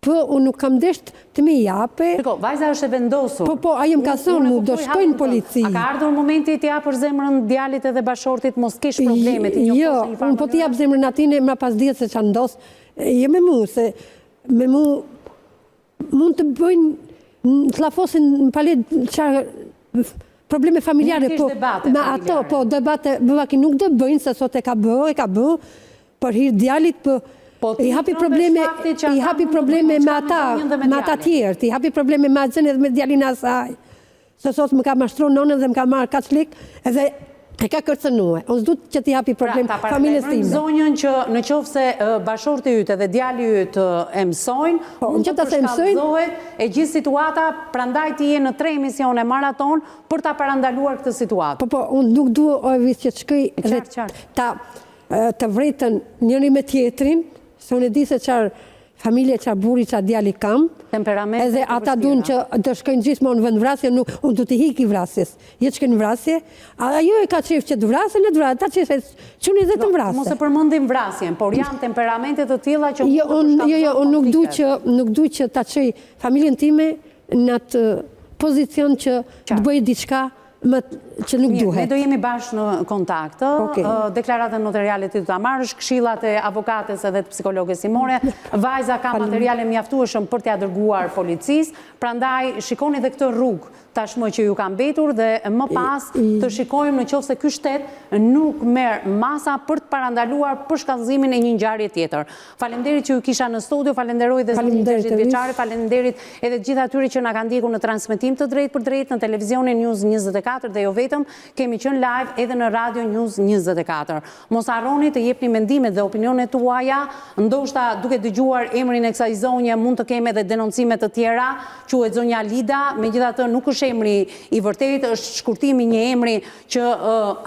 Po, unë nuk kam desht të me jape. Shiko, vajza është e vendosur. Po, ajo më ka thënë mu, do shkojnë polici. A ka ardhur momenti ti japër zemrën djalit edhe bashortit, mos kesh problemet? Jo, unë po ti japë zemrën atine, ma pas dhjetë se që ndosë, je me mu, se me mu mund të bëjnë, të lafosin në palet qarë probleme familjare, po debate bëvaki nuk do bëjnë, se sot e ka bë, për hirë djalit, i hapi probleme me ata tjerë, i hapi probleme me atë zënë edhe me djalin asaj, se sot më ka mashtru nonën dhe më ka marrë kaclik, edhe e ka kërcënue. Unë s'du që t'i hapi problem familjes time. Zonjën që në qoftë se bashorti ytë edhe djali ytë e mësojnë, mund të përshkallëzohet e gjithë situata, prandaj ti je në 3 emisione maraton për ta parandaluar këtë situatë. Po, unë nuk du vis që të shkoj dhe të vretën njëri me tjetrin, se unë e di se qarë familje, qarë buri, qarë djali kam, edhe ata dun që të shkojnë gjithmonë në vendvrasje, unë du t'i hiki vrasjes. Je të shkojnë në vrasje, ajo e ka qef që të vrasje, ta qef e quni dhe të vrasje. Mos e përmendim vrasjen, por janë temperamentet të tilla që... Jo, unë nuk du që ta qej familjen time në atë pozicion që të bëjë diçka që nuk duhet. Ne do jemi bashkë në kontakt. Deklaratën notariale ti do ta marrësh, këshillat e avokates edhe të psikologes Simone. Vajza ka materiale mjaftueshëm për t'ia dërguar policisë, prandaj shikoni edhe këtë rrugë tashmë që ju ka mbetur dhe më pas të shikojmë në qoftë se ky shtet nuk merr masa për të parandaluar përshkallëzimin e një ngjarje tjetër. Faleminderit që ju kisha në studio, falenderoj dhe zonjën 80 vjeçare, faleminderit edhe të gjithë atyre që na kanë ndjekur në transmetim të drejtë për drejtë në televizionin News 24. 24 dhe jo vetëm, kemi qenë live edhe në Radio News 24. Mos harroni të jepni mendimet dhe opinionet tuaja, ndoshta duke dëgjuar emrin e kësaj zonje mund të kemi edhe denoncime të tjera, quhet zonja Lida, megjithatë nuk është emri i vërtet, është shkurtimi një emri që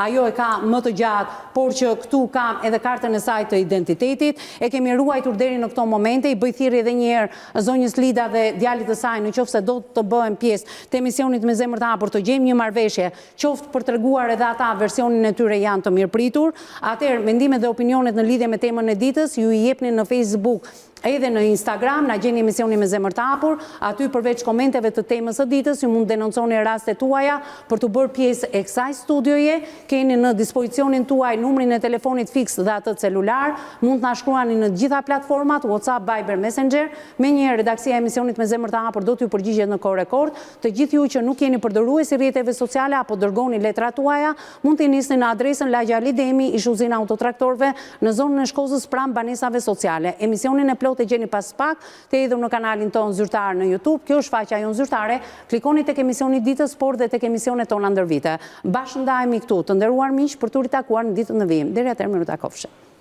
ajo e ka më të gjatë, por që këtu kam edhe kartën e saj të identitetit, e kemi ruajtur deri në këto momente, i bëj thirrje edhe një herë zonjës Lida dhe djalit të saj, nëse do të bëhen pjesë të emisionit me zemër të hapur, të gjejmë një marrëveshje, qoftë për treguar edhe ata versionin e tyre janë të mirëpritur, atëherë mendimet dhe opinionet në lidhje me temën e ditës ju i jepni në Facebook edhe në Instagram, na gjeni emisionin me zemër të hapur, aty përveç komenteve të temës së ditës, ju mund denonconi rastet tuaja për të bërë pjesë e kësaj studioje, keni në dispozicionin tuaj numrin e telefonit fiks dhe atë celular, mund të na shkruani në gjitha platformat, WhatsApp, Viber, Messenger, menjëherë redaksia e emisionit me zemër të hapur do t'ju përgjigjet në kohë rekord. Të gjithë ju që nuk jeni përdorruesi rrjeteve sociale apo dërgoni letrat tuaja, mund t'i nisni në adresën Lagja Lidemi, ish uzina autotraktorëve në zonën e Shkozës pranë banesave sociale. Emisionin e të gjeni pas pak, të edhur në kanalin tonë zyrtar në YouTube, kjo është faqja jonë zyrtare, klikoni tek emisioni ditës, por dhe tek emisionet tona ndër vite. Bashkë ndajemi këtu, të nderuar miq, për të ritakuar në ditën e vijim. Deri atëherë, mirë takofshë.